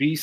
20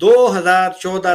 2014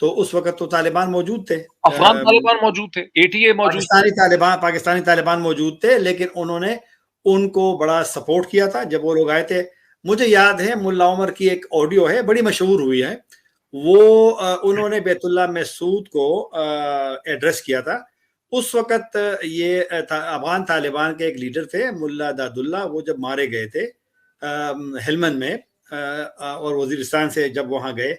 تو اس وقت تو طالبان موجود تھے, افغان طالبان موجود تھے, ATA موجود تھے, پاکستانی طالبان موجود تھے, لیکن انہوں نے ان کو بڑا سپورٹ کیا تھا جب وہ لوگ آئے تھے. مجھے یاد ہے ملا عمر کی ایک آڈیو ہے, بڑی مشہور ہوئی ہے, وہ انہوں نے بیت اللہ محسود کو ایڈریس کیا تھا. اس وقت یہ افغان طالبان کے ایک لیڈر تھے ملا داد اللہ, وہ جب مارے گئے تھے ہلمند میں اور وزیرستان سے جب وہاں گئے,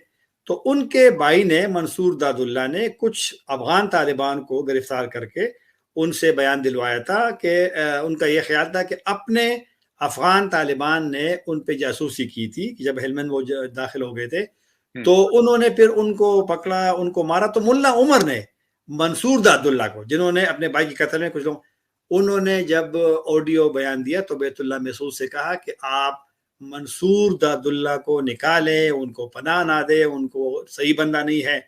تو ان کے بھائی نے منصور داد اللہ نے کچھ افغان طالبان کو گرفتار کر کے ان سے بیان دلوایا تھا کہ ان کا یہ خیال تھا کہ اپنے افغان طالبان نے ان پہ جاسوسی کی تھی کہ جب ہلمند وہ داخل ہو گئے تھے, تو انہوں نے پھر ان کو پکڑا, ان کو مارا. تو ملا عمر نے منصور داد اللہ کو, جنہوں نے اپنے بھائی کے قتل میں کچھ لوگ, انہوں نے جب آڈیو بیان دیا تو بیت اللہ محسود سے کہا کہ آپ منصور داد اللہ کو نکالیں, ان کو پناہ نہ دیں, ان کو صحیح بندہ نہیں ہے.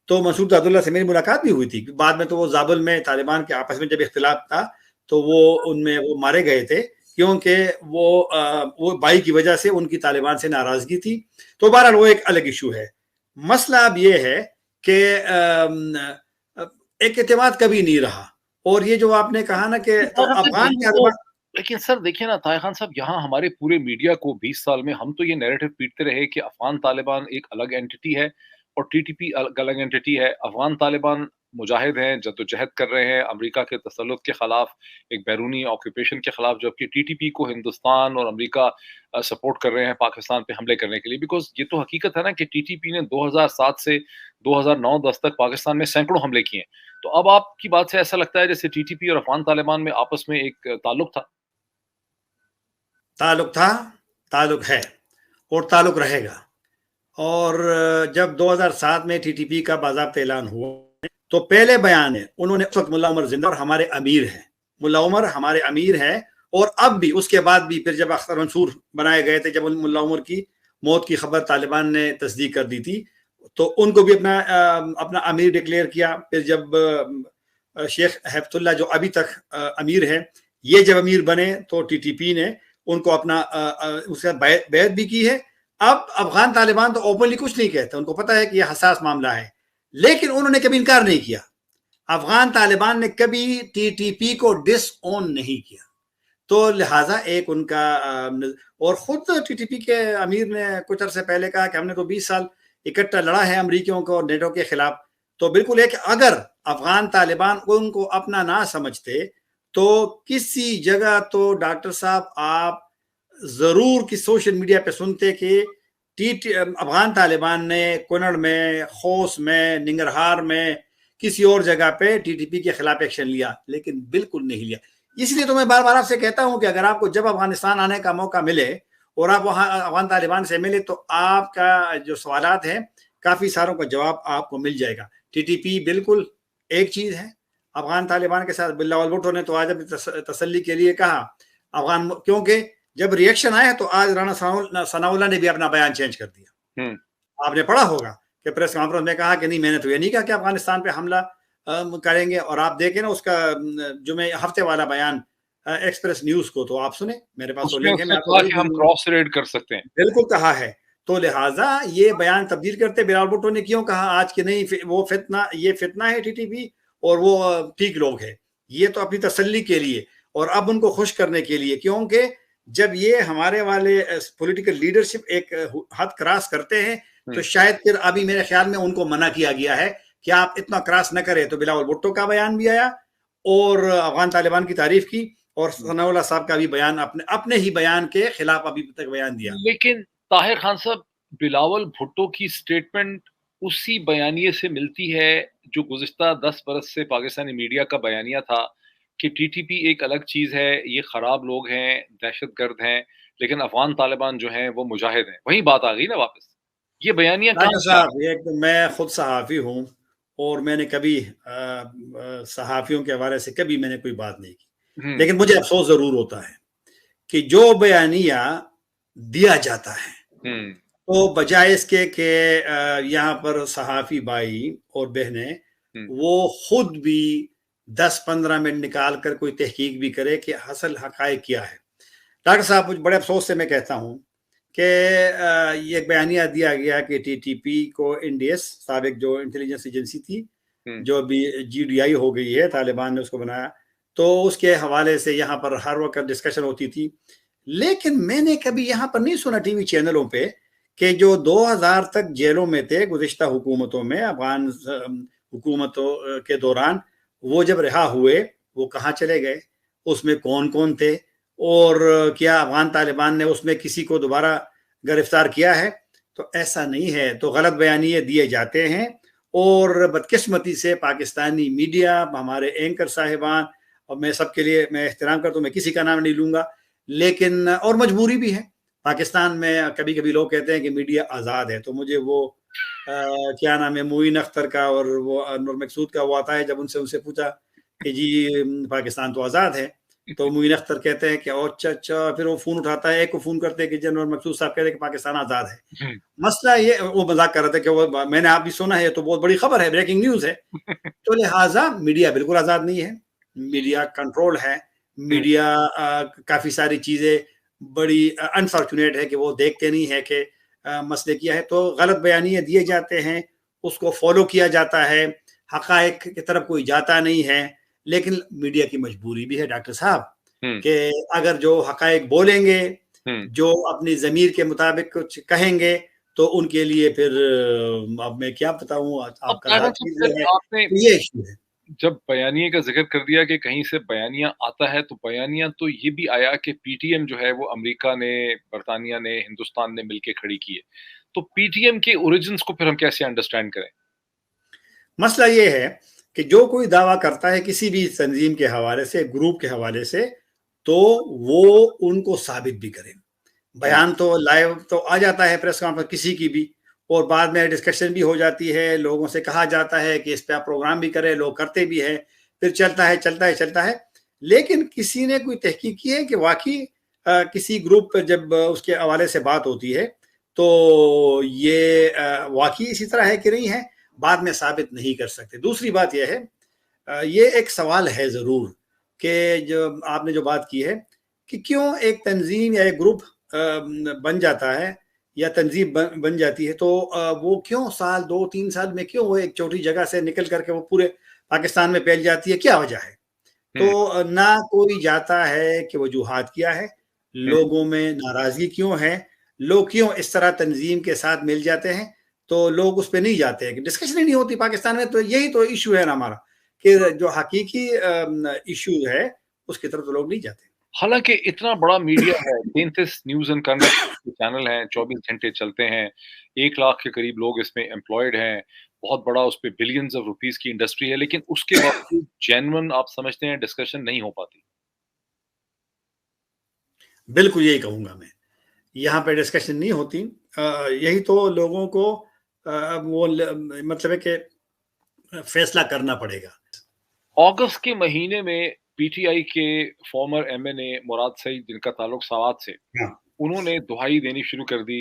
تو منصور داد اللہ سے میری ملاقات بھی ہوئی تھی بعد میں, تو وہ زابل میں طالبان کے آپس میں جب اختلاف تھا تو وہ ان میں وہ مارے گئے تھے کیونکہ وہ بھائی کی وجہ سے ان کی طالبان سے ناراضگی تھی. تو بہرحال وہ ایک الگ ایشو ہے. مسئلہ اب یہ ہے کہ ایک اعتماد کبھی نہیں رہا, اور یہ جو آپ نے کہا نا کہ افغان طالبان, لیکن سر دیکھیں نا طاہر خان صاحب, یہاں ہمارے پورے میڈیا کو 20 سال میں ہم تو یہ نیریٹو پیٹتے رہے کہ افغان طالبان ایک الگ اینٹی ہے اور TTP الگ اینٹی ہے. افغان طالبان مجاہد ہیں, جدوجہد کر رہے ہیں امریکہ کے تسلط کے خلاف, ایک بیرونی آکوپیشن کے خلاف, جبکہ TTP کو ہندوستان اور امریکہ سپورٹ کر رہے ہیں پاکستان پہ حملے کرنے کے لیے. بیکاز یہ تو حقیقت ہے نا کہ TTP نے 2007 سے 2009-10 تک پاکستان میں سینکڑوں حملے کیے ہیں. تو اب آپ کی بات سے ایسا لگتا ہے جیسے TTP اور افغان طالبان میں آپس میں ایک تعلق تھا. تعلق ہے اور تعلق رہے گا. اور جب 2007 میں TTP کا باضابطہ اعلان ہوا تو پہلے بیان ہے انہوں نے اس وقت ملا عمر زندہ اور ہمارے امیر ہیں, ملا عمر ہمارے امیر ہیں, اور اب بھی اس کے بعد بھی پھر جب اختر منصور بنائے گئے تھے, جب ملا عمر کی موت کی خبر طالبان نے تصدیق کر دی تھی, تو ان کو بھی اپنا امیر ڈکلیئر کیا. پھر جب شیخ ہیبت اللہ جو ابھی تک امیر ہے, یہ جب امیر بنے تو TTP نے ان کو اپنا اس کا بیعت بھی کی ہے. اب افغان طالبان تو اوپنلی کچھ نہیں کہتے, ان کو پتہ ہے کہ یہ حساس معاملہ ہے, لیکن انہوں نے کبھی انکار نہیں کیا. افغان طالبان نے کبھی TTP کو ڈس اون نہیں کیا, تو لہٰذا ایک ان کا, اور خود TTP کے امیر نے کچھ عرصے پہلے کہا کہ ہم نے تو 20 سال اکٹھا لڑا ہے امریکیوں کو اور نیٹو کے خلاف. تو بالکل ایک, اگر افغان طالبان ان کو اپنا نہ سمجھتے تو کسی جگہ تو ڈاکٹر صاحب آپ ضرور کی سوشل میڈیا پہ سنتے کہ افغان طالبان نے کنڑ میں, خوست میں, ننگرہار میں, کسی اور جگہ پہ TTP کے خلاف ایکشن لیا, لیکن بالکل نہیں لیا. اس لیے تو میں بار بار آپ سے کہتا ہوں کہ اگر آپ کو جب افغانستان آنے کا موقع ملے اور آپ وہاں افغان طالبان سے ملے تو آپ کا جو سوالات ہیں کافی ساروں کا جواب آپ کو مل جائے گا. TTP بالکل ایک چیز ہے افغان طالبان کے ساتھ. بلاول بھٹو نے تو آج اپنی تسلی کے لیے کہا افغان, کیونکہ جب ریئیکشن آیا تو آج رانا ثناء اللہ نے بھی اپنا بیان چینج کر دیا. آپ نے پڑھا ہوگا کہ پریس کانفرنس میں کہا کہ نہیں, میں نے تو یہ نہیں کہا کہ افغانستان پہ حملہ کریں گے. اور آپ دیکھیں نا اس کا جمعے ہفتے والا بیان ایکسپریس نیوز کو, تو آپ سنیں, میرے پاس وہ لنک ہے, ہم کراس ریڈ کر سکتے ہیں. بالکل کہا ہے. تو لہٰذا یہ بیان تبدیل کرتے. بلاول بھٹو نے کیوں کہا آج کہ نہیں وہ فتنہ, یہ فتنہ ہے TTP اور وہ ٹھیک لوگ ہیں, یہ تو اپنی تسلی کے لیے اور اب ان کو خوش کرنے کے لیے, کیونکہ جب یہ ہمارے والے پولیٹیکل لیڈرشپ ایک حد کراس کرتے ہیں تو شاید پھر ابھی میرے خیال میں ان کو منع کیا گیا ہے کہ آپ اتنا کراس نہ کریں. تو بلاول بھٹو کا بیان بھی آیا اور افغان طالبان کی تعریف کی, اور ثناء اللہ صاحب کا بھی بیان اپنے ہی بیان کے خلاف ابھی تک بیان دیا. لیکن طاہر خان صاحب, بلاول بھٹو کی سٹیٹمنٹ اسی بیانیے سے ملتی ہے جو گزشتہ 10 برس سے پاکستانی میڈیا کا بیانیہ تھا کہ TTP ایک الگ چیز ہے, یہ خراب لوگ ہیں, دہشت گرد ہیں, لیکن افغان طالبان جو ہیں وہ مجاہد ہیں. وہی بات آ گئی نا واپس. یہ بیانیہ صاحب, میں خود صحافی ہوں اور میں نے کبھی صحافیوں کے حوالے سے کبھی میں نے کوئی بات نہیں کی, لیکن مجھے افسوس ضرور ہوتا ہے کہ جو بیانیہ دیا جاتا ہے تو بجائے اس کے کہ یہاں پر صحافی بھائی اور بہنیں وہ خود بھی 10-15 منٹ نکال کر کوئی تحقیق بھی کرے کہ اصل حقائق کیا ہے. ڈاکٹر صاحب, بڑے افسوس سے میں کہتا ہوں کہ یہ ایک بیانیہ دیا گیا کہ ٹی ٹی پی کو NDS سابق جو انٹیلیجنس ایجنسی تھی جو ابھی GDI ہو گئی ہے، طالبان نے اس کو بنایا، تو اس کے حوالے سے یہاں پر ہر وقت ڈسکشن ہوتی تھی. لیکن میں نے کبھی یہاں پر نہیں سنا ٹی وی چینلوں پہ کہ جو 2000 تک جیلوں میں تھے گزشتہ حکومتوں میں، افغان حکومتوں کے دوران، وہ جب رہا ہوئے وہ کہاں چلے گئے، اس میں کون کون تھے، اور کیا افغان طالبان نے اس میں کسی کو دوبارہ گرفتار کیا ہے؟ تو ایسا نہیں ہے. تو غلط بیانیے دیے جاتے ہیں، اور بدقسمتی سے پاکستانی میڈیا، ہمارے اینکر صاحبان، اور میں سب کے لیے میں احترام کرتا ہوں، میں کسی کا نام نہیں لوں گا، لیکن اور مجبوری بھی ہے. پاکستان میں کبھی کبھی لوگ کہتے ہیں کہ میڈیا آزاد ہے، تو مجھے وہ کیا نام ہے، معین اختر کا اور وہ نور مقصود کا وہ آتا ہے، جب ان سے پوچھا کہ جی پاکستان تو آزاد ہے، تو معین اختر کہتے ہیں کہ اچھا، پھر وہ فون اٹھاتا ہے، ایک کو فون کرتے ہیں کہ جنرل مقصود صاحب کہتے ہیں کہ پاکستان آزاد ہے. مسئلہ یہ، وہ مذاق کر رہے تھے کہ وہ میں نے آپ بھی سنا ہے تو بہت بڑی خبر ہے، بریکنگ نیوز ہے. تو لہٰذا میڈیا بالکل آزاد نہیں ہے، میڈیا کنٹرول ہے. میڈیا کافی ساری چیزیں بڑی انفارچونیٹ ہے کہ وہ دیکھتے نہیں ہے کہ مسئلے کیا ہے. تو غلط بیانیے دیے جاتے ہیں، اس کو فالو کیا جاتا ہے، حقائق کی طرف کوئی جاتا نہیں ہے. لیکن میڈیا کی مجبوری بھی ہے ڈاکٹر صاحب کہ اگر جو حقائق بولیں گے، جو اپنی ضمیر کے مطابق کچھ کہیں گے، تو ان کے لیے پھر اب میں کیا بتاؤں، آپ کا ہر چیز ہے، یہ ایشو ہے. جب بیانیے کا ذکر کر دیا کہ کہیں سے بیانیہ آتا ہے، تو بیانیہ تو یہ بھی آیا کہ پی ٹی ایم جو ہے وہ امریکہ نے، برطانیہ نے، ہندوستان نے مل کے کھڑی کی ہے. تو پی ٹی ایم کے اوریجنز کو پھر ہم کیسے انڈرسٹینڈ کریں؟ مسئلہ یہ ہے کہ جو کوئی دعویٰ کرتا ہے کسی بھی تنظیم کے حوالے سے، گروپ کے حوالے سے، تو وہ ان کو ثابت بھی کریں. بیان تو لائیو تو آ جاتا ہے پریس کانفرنس کسی کی بھی، اور بعد میں ڈسکشن بھی ہو جاتی ہے، لوگوں سے کہا جاتا ہے کہ اس پہ آپ پروگرام بھی کریں، لوگ کرتے بھی ہیں، پھر چلتا ہے. لیکن کسی نے کوئی تحقیق کی ہے کہ واقعی کسی گروپ پر جب اس کے حوالے سے بات ہوتی ہے تو یہ واقعی اسی طرح ہے کہ نہیں ہے، بعد میں ثابت نہیں کر سکتے. دوسری بات یہ ہے، یہ ایک سوال ہے ضرور کہ جو آپ نے جو بات کی ہے کہ کیوں ایک تنظیم یا ایک گروپ بن جاتا ہے یا تنظیم بن جاتی ہے، تو وہ کیوں سال 2-3 سال میں کیوں وہ ایک چھوٹی جگہ سے نکل کر کے وہ پورے پاکستان میں پھیل جاتی ہے، کیا وجہ ہے؟ تو نہ کوئی جاتا ہے کہ وجوہات کیا ہے، لوگوں میں ناراضگی کیوں ہے، لوگ کیوں اس طرح تنظیم کے ساتھ مل جاتے ہیں، تو لوگ اس پہ نہیں جاتے ہیں، کہ ڈسکشن ہی نہیں ہوتی پاکستان میں. تو یہی تو ایشو ہے نا ہمارا، کہ جو حقیقی ایشو ہے اس کی طرف تو لوگ نہیں جاتے. حالانکہ اتنا بڑا میڈیا ہے، 33 نیوز اینڈ کرنٹ چینل ہیں، 24 گھنٹے چلتے ہیں، 1 لاکھ کے قریب لوگ اس میں امپلائڈ ہیں، بہت بڑا اس پہ بلینز آف روپیز کی انڈسٹری ہے، لیکن اس کے باوجود جینون آپ سمجھتے ہیں ڈسکشن نہیں ہو پاتی؟ بالکل یہی کہوں گا میں، یہاں پہ ڈسکشن نہیں ہوتی. یہی تو لوگوں کو وہ مطلب ہے کہ فیصلہ کرنا پڑے گا. اگست کے مہینے میں پی ٹی آئی کے فارمر ایم این اے مراد سعید، جن کا تعلق سوات سے، انہوں نے دہائی دینی شروع کر دی،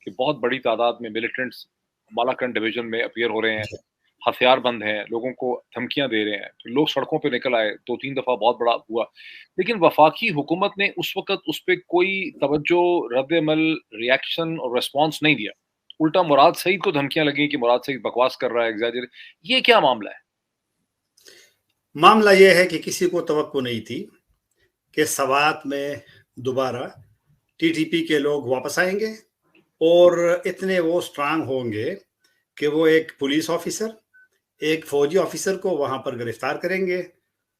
کہ بہت بڑی تعداد میں ملیٹنٹس مالاکنڈ ڈویژن میں اپیئر ہو رہے ہیں، ہتھیار بند ہیں، لوگوں کو دھمکیاں دے رہے ہیں. تو لوگ سڑکوں پہ نکل آئے، 2-3 دفعہ بہت بڑا ہوا. لیکن وفاقی حکومت نے اس وقت اس پہ کوئی توجہ، رد عمل، ریاکشن اور ریسپانس نہیں دیا. الٹا مراد سعید کو دھمکیاں لگیں کہ مراد سعید بکواس کر رہا ہے، ایگزیجریٹ. یہ کیا معاملہ ہے؟ معاملہ یہ ہے کہ کسی کو توقع نہیں تھی کہ سوات میں دوبارہ ٹی ٹی پی کے لوگ واپس آئیں گے، اور اتنے وہ سٹرانگ ہوں گے کہ وہ ایک پولیس آفیسر، ایک فوجی آفیسر کو وہاں پر گرفتار کریں گے،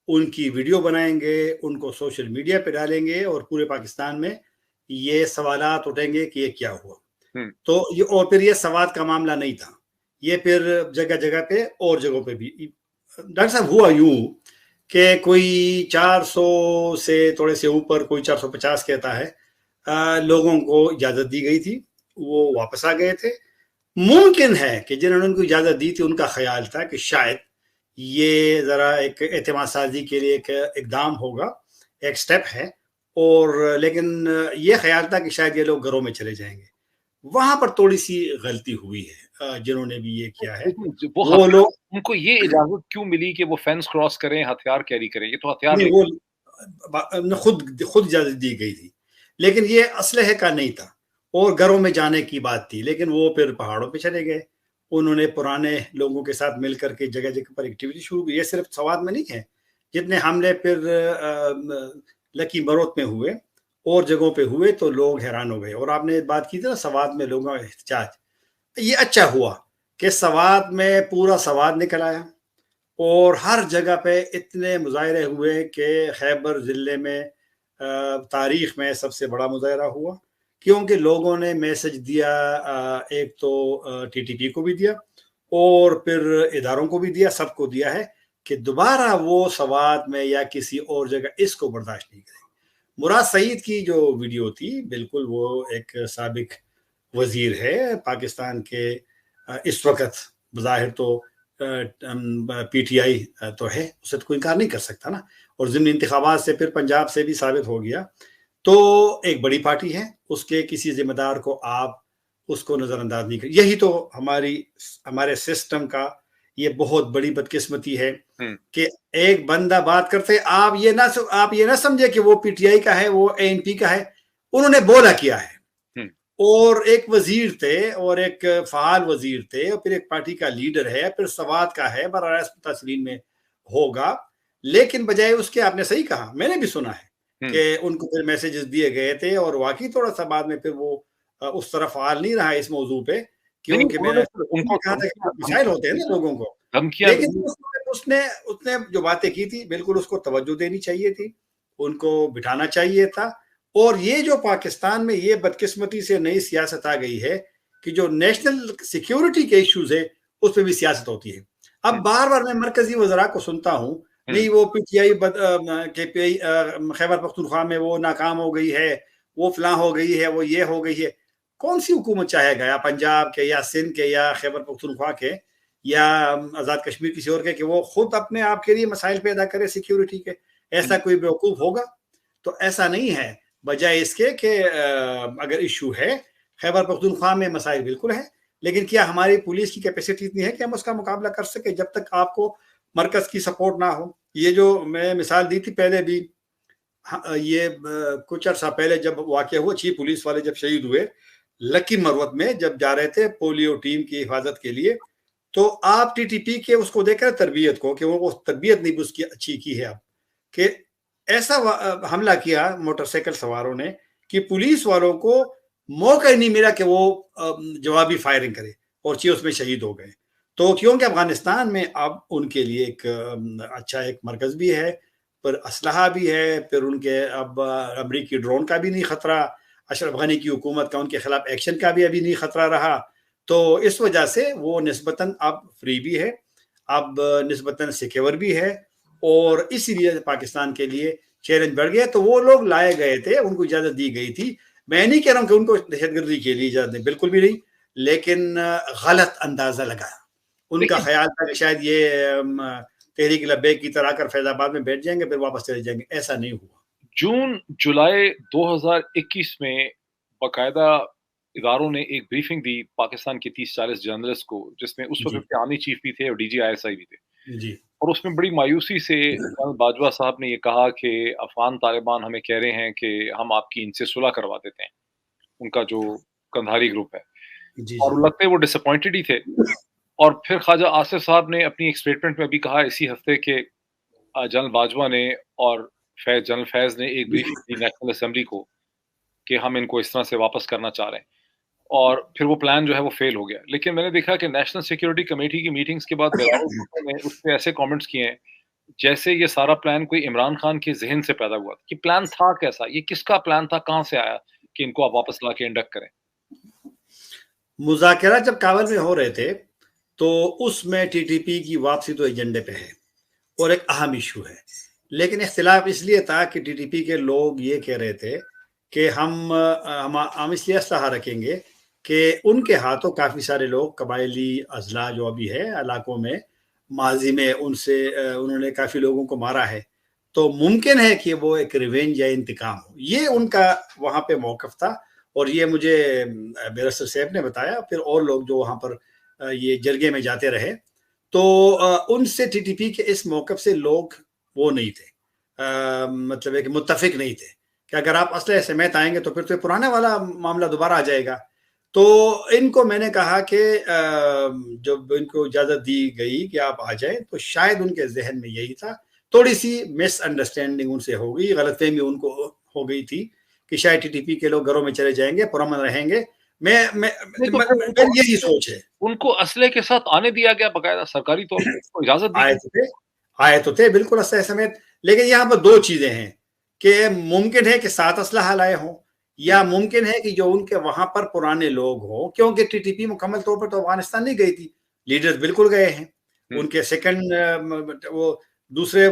ان کی ویڈیو بنائیں گے، ان کو سوشل میڈیا پہ ڈالیں گے، اور پورے پاکستان میں یہ سوالات اٹھیں گے کہ یہ کیا ہوا. تو یہ، اور پھر یہ سوات کا معاملہ نہیں تھا، یہ پھر جگہ جگہ پہ اور جگہوں پہ بھی. ڈاکٹر صاحب ہوا یوں کہ کوئی 400 سے تھوڑے سے اوپر، کوئی 450 کہتا ہے، لوگوں کو اجازت دی گئی تھی، وہ واپس آ گئے تھے. ممکن ہے کہ جنہوں نے ان کو اجازت دی تھی ان کا خیال تھا کہ شاید یہ ذرا ایک اعتماد سازی کے لیے ایک اقدام ہوگا، ایک سٹیپ ہے، اور لیکن یہ خیال تھا کہ شاید یہ لوگ گھروں میں چلے جائیں گے. وہاں پر تھوڑی سی غلطی ہوئی ہے جنہوں نے بھی یہ کیا ہے. وہ لوگ، ان کو یہ اجازت کیوں ملی کہ وہ فینس کراس کریں، ہتھیار کیری کریں؟ یہ تو ہتھیار نہیں، وہ خود اجازت دی گئی تھی. لیکن یہ اسلحے کا نہیں تھا اور گھروں میں جانے کی بات تھی، لیکن وہ پھر پہاڑوں پہ چلے گئے، انہوں نے پرانے لوگوں کے ساتھ مل کر کے جگہ جگہ پر ایکٹیویٹی شروع کی۔ یہ صرف سوات میں نہیں ہے، جتنے حملے پھر لکی بروت میں ہوئے اور جگہوں پہ ہوئے تو لوگ حیران ہو گئے۔ اور آپ نے بات کی تھی نا سوات میں لوگوں کا احتجاج، یہ اچھا ہوا کہ سوات میں پورا سوات نکل آیا اور ہر جگہ پہ اتنے مظاہرے ہوئے کہ خیبر ضلع میں تاریخ میں سب سے بڑا مظاہرہ ہوا، کیونکہ لوگوں نے میسج دیا، ایک تو ٹی ٹی پی کو بھی دیا اور پھر اداروں کو بھی دیا، سب کو دیا ہے کہ دوبارہ وہ سوات میں یا کسی اور جگہ اس کو برداشت نہیں کریں۔ مراد سعید کی جو ویڈیو تھی، بالکل وہ ایک سابق وزیر ہے پاکستان کے، اس وقت بظاہر تو پی ٹی آئی تو ہے، اسے تو کوئی انکار نہیں کر سکتا نا، اور ضمن انتخابات سے پھر پنجاب سے بھی ثابت ہو گیا، تو ایک بڑی پارٹی ہے، اس کے کسی ذمہ دار کو آپ اس کو نظر انداز نہیں کریں۔ یہی تو ہمارے سسٹم کا یہ بہت بڑی بدقسمتی ہے کہ ایک بندہ بات کرتے آپ یہ نہ سمجھے کہ وہ پی ٹی آئی کا ہے، وہ اے این پی کا ہے، انہوں نے بولا کیا ہے، اور ایک وزیر تھے اور ایک فعال وزیر تھے اور پھر ایک پارٹی کا لیڈر ہے، پھر سوات کا ہے، براہ راست متصلین میں ہوگا، لیکن بجائے اس کے آپ نے صحیح کہا، میں نے بھی سنا ہے کہ ان کو پھر میسیجز دیے گئے تھے اور واقعی تھوڑا سا بعد میں پھر وہ اس طرح فعال نہیں رہا اس موضوع پہ، کیونکہ میں نے کہا تھا کہ مسائل ہوتے ہیں نا لوگوں کو، لیکن اس نے جو باتیں کی تھی بالکل اس کو توجہ دینی چاہیے تھی، ان کو بٹھانا چاہیے تھا۔ اور یہ جو پاکستان میں یہ بدقسمتی سے نئی سیاست آ گئی ہے کہ جو نیشنل سیکیورٹی کے ایشوز ہے اس پہ بھی سیاست ہوتی ہے۔ اب بار بار میں مرکزی وزراء کو سنتا ہوں، نہیں وہ P T I Khyber Pakhtunkhwa میں وہ ناکام ہو گئی ہے، وہ فلاں ہو گئی ہے، وہ یہ ہو گئی ہے۔ کون سی حکومت چاہے گا، یا پنجاب کے یا سندھ کے یا خیبر پختونخوا کے یا آزاد کشمیر کسی اور کے، کہ وہ خود اپنے آپ کے لیے مسائل پیدا کرے سیکیورٹی کے؟ ایسا کوئی بیوقوف ہوگا؟ تو ایسا نہیں ہے، بجائے اس کے کہ اگر ایشو ہے خیبر پختونخوا میں مسائل بالکل ہے، لیکن کیا ہماری پولیس کی کیپیسٹی اتنی ہے کہ ہم اس کا مقابلہ کر سکے جب تک آپ کو مرکز کی سپورٹ نہ ہو؟ یہ جو میں مثال دی تھی پہلے بھی، یہ کچھ عرصہ پہلے جب واقعہ ہوا، 6 پولیس والے جب شہید ہوئے لکی مروت میں، جب جا رہے تھے پولیو ٹیم کی حفاظت کے لیے، تو آپ ٹی ٹی پی کے اس کو دیکھ رہے تربیت کو، کہ وہ تربیت نہیں اس کی اچھی کی ہے اب، کہ ایسا حملہ کیا موٹر سائیکل سواروں نے کہ پولیس والوں کو موقع ہی نہیں ملا کہ وہ جوابی فائرنگ کرے، اور اس میں شہید ہو گئے۔ تو کیونکہ افغانستان میں اب ان کے لیے ایک اچھا ایک مرکز بھی ہے، پر اسلحہ بھی ہے، پھر ان کے اب امریکی ڈرون کا بھی نہیں خطرہ، اشرف غنی کی حکومت کا ان کے خلاف ایکشن کا بھی ابھی نہیں خطرہ رہا، تو اس وجہ سے وہ نسبتاً اب فری بھی ہے، اب نسبتاً سیکیور بھی ہے، اور اسی لیے پاکستان کے لیے چیلنج بڑھ گیا۔ تو وہ لوگ لائے گئے تھے، ان کو اجازت دی گئی تھی، میں نہیں کہہ رہا ہوں کہ ان کو دہشت گردی کے لیے اجازت نہیں، بالکل بھی نہیں، لیکن غلط اندازہ لگایا، ان کا خیال تھا کہ شاید یہ تحریک لبیک کی طرح کر فیض آباد میں بیٹھ جائیں گے پھر واپس چلے جائیں گے، ایسا نہیں ہوا۔ جون جولائی 2021 میں باقاعدہ اداروں نے ایک بریفنگ دی پاکستان کے 30-40 جرنلسٹ کو، جس میں اس وقت آرمی چیف بھی تھے اور D G I S I بھی تھے، جی، اور اس میں بڑی مایوسی سے جنرل باجوہ صاحب نے یہ کہا کہ افغان طالبان ہمیں کہہ رہے ہیں کہ ہم آپ کی ان سے صلح کروا دیتے ہیں، ان کا جو کندھاری گروپ ہے، اور لگتے وہ ڈس اپوائنٹڈ ہی تھے۔ اور پھر خواجہ آصف صاحب نے اپنی ایک اسٹیٹمنٹ میں بھی کہا اسی ہفتے کہ جنرل باجوہ نے اور جنرل فیض نے ایک بریفنگ دی نیشنل اسمبلی کو کہ ہم ان کو اس طرح سے واپس کرنا چاہ رہے ہیں، اور پھر وہ پلان جو ہے وہ فیل ہو گیا۔ لیکن میں نے دیکھا کہ نیشنل سیکیورٹی کمیٹی کی میٹنگز کے بعد بلاول نے اس پہ ایسے کامنٹس کیے ہیں جیسے یہ سارا پلان کوئی عمران خان کے ذہن سے پیدا ہوا، کہ پلان تھا کیسا، یہ کس کا پلان تھا، کہاں سے آیا کہ ان کو آپ واپس لا کے انڈکٹ کریں؟ مذاکرات جب کابل میں ہو رہے تھے تو اس میں ٹی ٹی پی کی واپسی تو ایجنڈے پہ ہے اور ایک اہم ایشو ہے، لیکن اختلاف اس لیے تھا کہ ٹی ٹی پی کے لوگ یہ کہہ رہے تھے کہ ہم اس لیے اسلحہ رکھیں گے کہ ان کے ہاتھوں کافی سارے لوگ قبائلی اضلاع جو ابھی ہے علاقوں میں ماضی میں انہوں نے کافی لوگوں کو مارا ہے، تو ممکن ہے کہ وہ ایک ریونج یا انتقام ہو، یہ ان کا وہاں پہ موقف تھا، اور یہ مجھے بیرسٹر صاحب نے بتایا، پھر اور لوگ جو وہاں پر یہ جرگے میں جاتے رہے، تو ان سے ٹی ٹی پی کے اس موقف سے لوگ وہ نہیں تھے، مطلب ہے کہ متفق نہیں تھے، کہ اگر آپ اسلحے سمیت آئیں گے تو پھر تو پرانے والا معاملہ دوبارہ آ جائے گا. تو ان کو میں نے کہا کہ جب ان کو اجازت دی گئی کہ آپ آ جائیں تو شاید ان کے ذہن میں یہی تھا, تھوڑی سی مس انڈرسٹینڈنگ ان سے ہو گئی, غلط فہمی ان کو ہو گئی تھی کہ شاید ٹی ٹی پی کے لوگ گھروں میں چلے جائیں گے, پرامن رہیں گے. یہی سوچ ہے. ان کو اسلحے کے ساتھ آنے دیا گیا باقاعدہ سرکاری طور پر اجازت دی آئے تو تھے بالکل اسلحے سمیت, لیکن یہاں پر دو چیزیں ہیں کہ ممکن ہے کہ 7 اسلحہ لائے ہوں, یا ممکن ہے کہ جو ان کے وہاں پر پرانے لوگ ہوں, کیونکہ ٹی ٹی پی مکمل طور پر تو افغانستان نہیں گئی تھی, لیڈرز بالکل گئے ہیں, ان کے سیکنڈ وہ دوسرے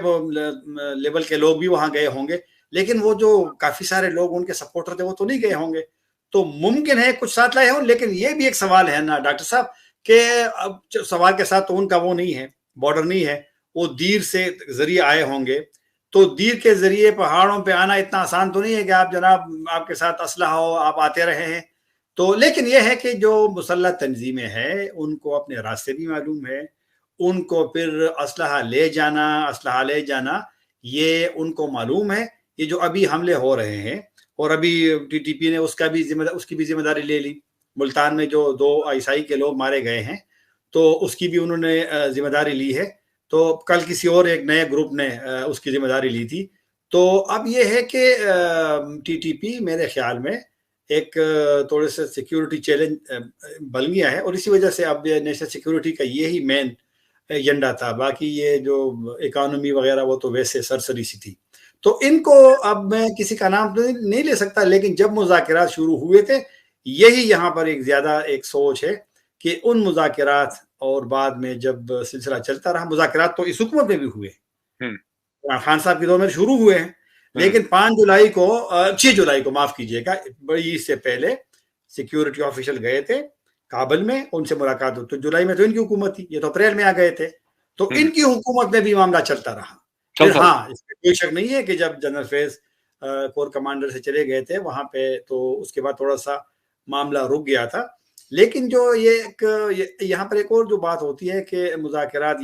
لیول کے لوگ بھی وہاں گئے ہوں گے, لیکن وہ جو کافی سارے لوگ ان کے سپورٹر تھے وہ تو نہیں گئے ہوں گے. تو ممکن ہے کچھ ساتھ لائے ہوں, لیکن یہ بھی ایک سوال ہے نا ڈاکٹر صاحب کہ اب سوال کے ساتھ تو ان کا وہ نہیں ہے, بارڈر نہیں ہے, وہ دیر سے ذریعے آئے ہوں گے. تو دیر کے ذریعے پہاڑوں پہ آنا اتنا آسان تو نہیں ہے کہ آپ جناب آپ کے ساتھ اسلحہ ہو آپ آتے رہے ہیں. تو لیکن یہ ہے کہ جو مسلح تنظیمیں ہیں ان کو اپنے راستے بھی معلوم ہے, ان کو پھر اسلحہ لے جانا یہ ان کو معلوم ہے. یہ جو ابھی حملے ہو رہے ہیں اور ابھی ٹی ٹی پی نے اس کی بھی ذمہ داری لے لی, ملتان میں جو 2 عیسائی کے لوگ مارے گئے ہیں تو اس کی بھی انہوں نے ذمہ داری لی ہے. تو کل کسی اور ایک نئے گروپ نے اس کی ذمہ داری لی تھی. تو اب یہ ہے کہ ٹی ٹی پی میرے خیال میں ایک تھوڑے سے سیکیورٹی چیلنج بن گیا ہے, اور اسی وجہ سے اب نیشنل سیکیورٹی کا یہی مین ایجنڈا تھا. باقی یہ جو اکانومی وغیرہ وہ تو ویسے سرسری سی تھی. تو ان کو اب میں کسی کا نام نہیں لے سکتا, لیکن جب مذاکرات شروع ہوئے تھے یہی یہاں پر ایک زیادہ ایک سوچ ہے کہ ان مذاکرات اور بعد میں جب سلسلہ چلتا رہا, مذاکرات تو اس حکومت میں بھی ہوئے, عمران خان صاحب کے دور میں شروع ہوئے ہیں, لیکن 6 جولائی کو معاف کیجیے گا, بڑی عید سے پہلے سیکیورٹی آفیشل گئے تھے کابل میں, ان سے ملاقات ہوئی. تو جولائی میں تو ان کی حکومت تھی, یہ تو اپریل میں آ گئے تھے. تو ان کی حکومت میں بھی معاملہ چلتا رہا. پھر ہاں اس میں کوئی شک نہیں ہے کہ جب جنرل فیض کور کمانڈر سے چلے گئے تھے وہاں پہ تو اس کے بعد تھوڑا سا معاملہ رک گیا تھا. لیکن جو یہاں پر ایک اور جو بات ہوتی ہے کہ مذاکرات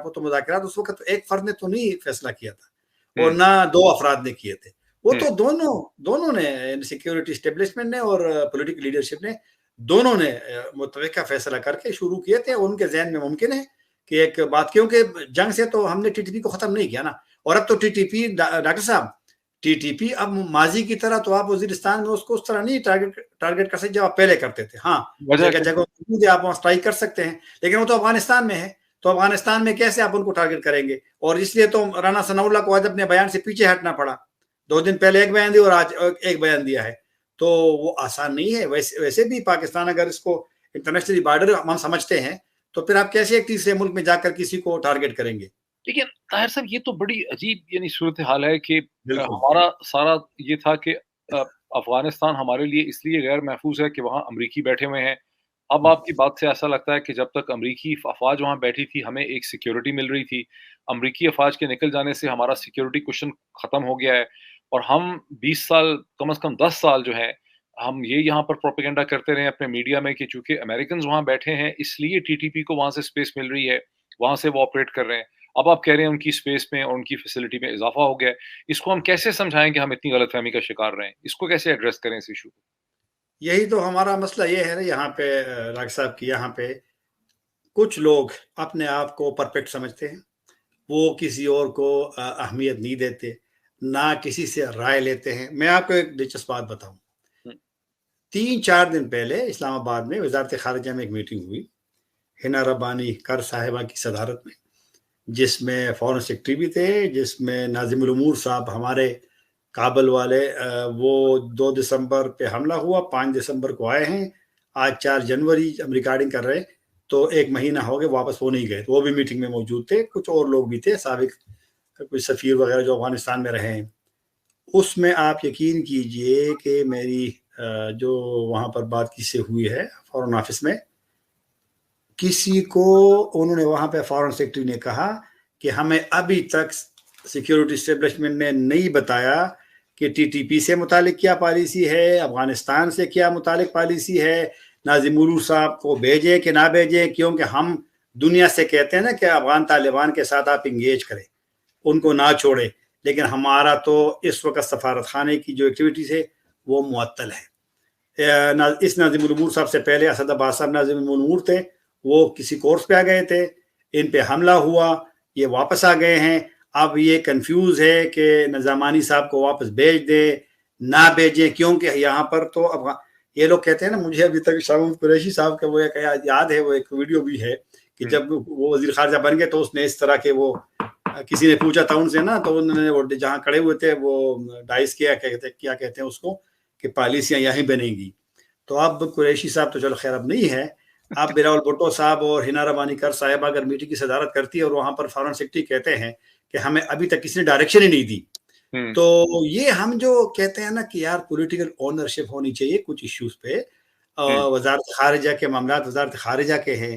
وہ تو مذاکرات اس وقت ایک فرد نے تو نہیں فیصلہ کیا تھا اور نہ 2 افراد نے کیے تھے, وہ تو دونوں نے, سیکیورٹی اسٹیبلشمنٹ نے اور پولیٹیکل لیڈرشپ نے, دونوں نے متفقہ فیصلہ کر کے شروع کیے تھے. ان کے ذہن میں ممکن ہے کہ ایک بات, کیونکہ جنگ سے تو ہم نے ٹی ٹی پی کو ختم نہیں کیا نا, اور اب تو ٹی ٹی پی ڈاکٹر صاحب ٹی ٹی پی اب ماضی کی طرح تو آپ وزیرستان میں اس کو اس طرح نہیں ٹارگٹ کر سکتے جب آپ پہلے کرتے تھے. ہاں جگہ آپ وہاں اسٹرائک کر سکتے ہیں, لیکن وہ تو افغانستان میں ہے, تو افغانستان میں کیسے آپ ان کو ٹارگٹ کریں گے؟ اور اس لیے تو رانا ثناء اللہ کو آج اپنے بیان سے پیچھے ہٹنا پڑا. 2 دن پہلے ایک بیان دیا اور آج ایک بیان دیا ہے, تو وہ آسان نہیں ہے. ویسے بھی پاکستان اگر اس کو انٹرنیشنل بارڈر ہم سمجھتے ہیں تو پھر آپ کیسے ایک تیسرے ملک میں جا کر کسی کو ٹارگٹ کریں گے؟ لیکن طاہر صاحب یہ تو بڑی عجیب صورتحال ہے کہ ہمارا سارا یہ تھا کہ افغانستان ہمارے لیے اس لیے غیر محفوظ ہے کہ وہاں امریکی بیٹھے ہوئے ہیں. اب آپ کی بات سے ایسا لگتا ہے کہ جب تک امریکی افواج وہاں بیٹھی تھی ہمیں ایک سیکیورٹی مل رہی تھی, امریکی افواج کے نکل جانے سے ہمارا سیکیورٹی کوشچن ختم ہو گیا ہے, اور ہم 20 سال کم از کم 10 سال جو ہے ہم یہاں پر پروپیگنڈا کرتے رہے اپنے میڈیا میں کہ چونکہ امریکنز وہاں بیٹھے ہیں اس لیے ٹی ٹی پی کو وہاں سے اسپیس مل رہی ہے, وہاں سے وہ آپریٹ کر رہے ہیں. اب آپ کہہ رہے ہیں ان کی اسپیس میں اور ان کی فیسلٹی میں اضافہ ہو گیا ہے, اس کو ہم کیسے سمجھائیں کہ ہم اتنی غلط فہمی کا شکار رہے ہیں, اس کو کیسے ایڈریس کریں اس ایشو کو؟ یہی تو ہمارا مسئلہ یہ ہے نا یہاں پہ ڈاکٹر صاحب کی, یہاں پہ کچھ لوگ اپنے آپ کو پرفیکٹ سمجھتے ہیں, وہ کسی اور کو اہمیت نہیں دیتے, نہ کسی سے رائے لیتے ہیں. میں آپ کو ایک دلچسپ بات بتاؤں, 3-4 دن پہلے اسلام آباد میں وزارت خارجہ میں ایک میٹنگ ہوئی حنا ربانی کر صاحبہ کی صدارت میں, جس میں فارن سیکرٹری بھی تھے, جس میں ناظم الامور صاحب ہمارے کابل والے, وہ 2 دسمبر پہ حملہ ہوا, 5 دسمبر کو آئے ہیں, آج 4 جنوری ہم ریکارڈنگ کر رہے, تو 1 مہینہ ہو گیا واپس وہ نہیں گئے, تو وہ بھی میٹنگ میں موجود تھے. کچھ اور لوگ بھی تھے سابق کچھ سفیر وغیرہ جو افغانستان میں رہے ہیں. اس میں آپ یقین کیجئے کہ میری جو وہاں پر بات کس سے ہوئی ہے فارن آفس میں, کسی کو انہوں نے وہاں پہ فارن سیکرٹری نے کہا کہ ہمیں ابھی تک سیکیورٹی اسٹیبلشمنٹ نے نہیں بتایا کہ ٹی ٹی پی سے متعلق کیا پالیسی ہے, افغانستان سے کیا متعلق پالیسی ہے, ناظم الامور صاحب کو بھیجیں کہ نہ بھیجیں, کیونکہ ہم دنیا سے کہتے ہیں نا کہ افغان طالبان کے ساتھ آپ انگیج کریں, ان کو نہ چھوڑیں, لیکن ہمارا تو اس وقت سفارت خانے کی جو ایکٹیویٹیز ہے وہ معطل ہے. اس ناظم الامور صاحب سے پہلے اسد عباس صاحب ناظم الامور تھے, وہ کسی کورس پہ آ گئے تھے, ان پہ حملہ ہوا, یہ واپس آ گئے ہیں. اب یہ کنفیوز ہے کہ نظامانی صاحب کو واپس بھیج دیں نہ بھیجیں, کیونکہ یہاں پر تو اب یہ لوگ کہتے ہیں نا, مجھے ابھی تک شاہ محمود قریشی صاحب کا وہ ایک یاد ہے, وہ ایک ویڈیو بھی ہے کہ جب وہ وزیر خارجہ بن گئے تو اس نے اس طرح کے, وہ کسی نے پوچھا تھا ان سے نا, تو انہوں نے وہ جہاں کھڑے ہوئے تھے وہ ڈائس کیا کہتے ہیں اس کو, کہ پالیسیاں یہیں بنیں گی. تو اب قریشی صاحب تو چلو خیر اب نہیں ہے, اب بلاول بھٹو صاحب اور ہنا ربانی کر صاحبہ اگر میٹنگ کی صدارت کرتی ہے اور وہاں پر فارن سیکرٹری کہتے ہیں کہ ہمیں ابھی تک کسی نے ڈائریکشن ہی نہیں دی, تو یہ ہم جو کہتے ہیں نا کہ یار پولیٹیکل اونرشپ ہونی چاہیے کچھ ایشوز پہ. وزارت خارجہ کے معاملات وزارت خارجہ کے ہیں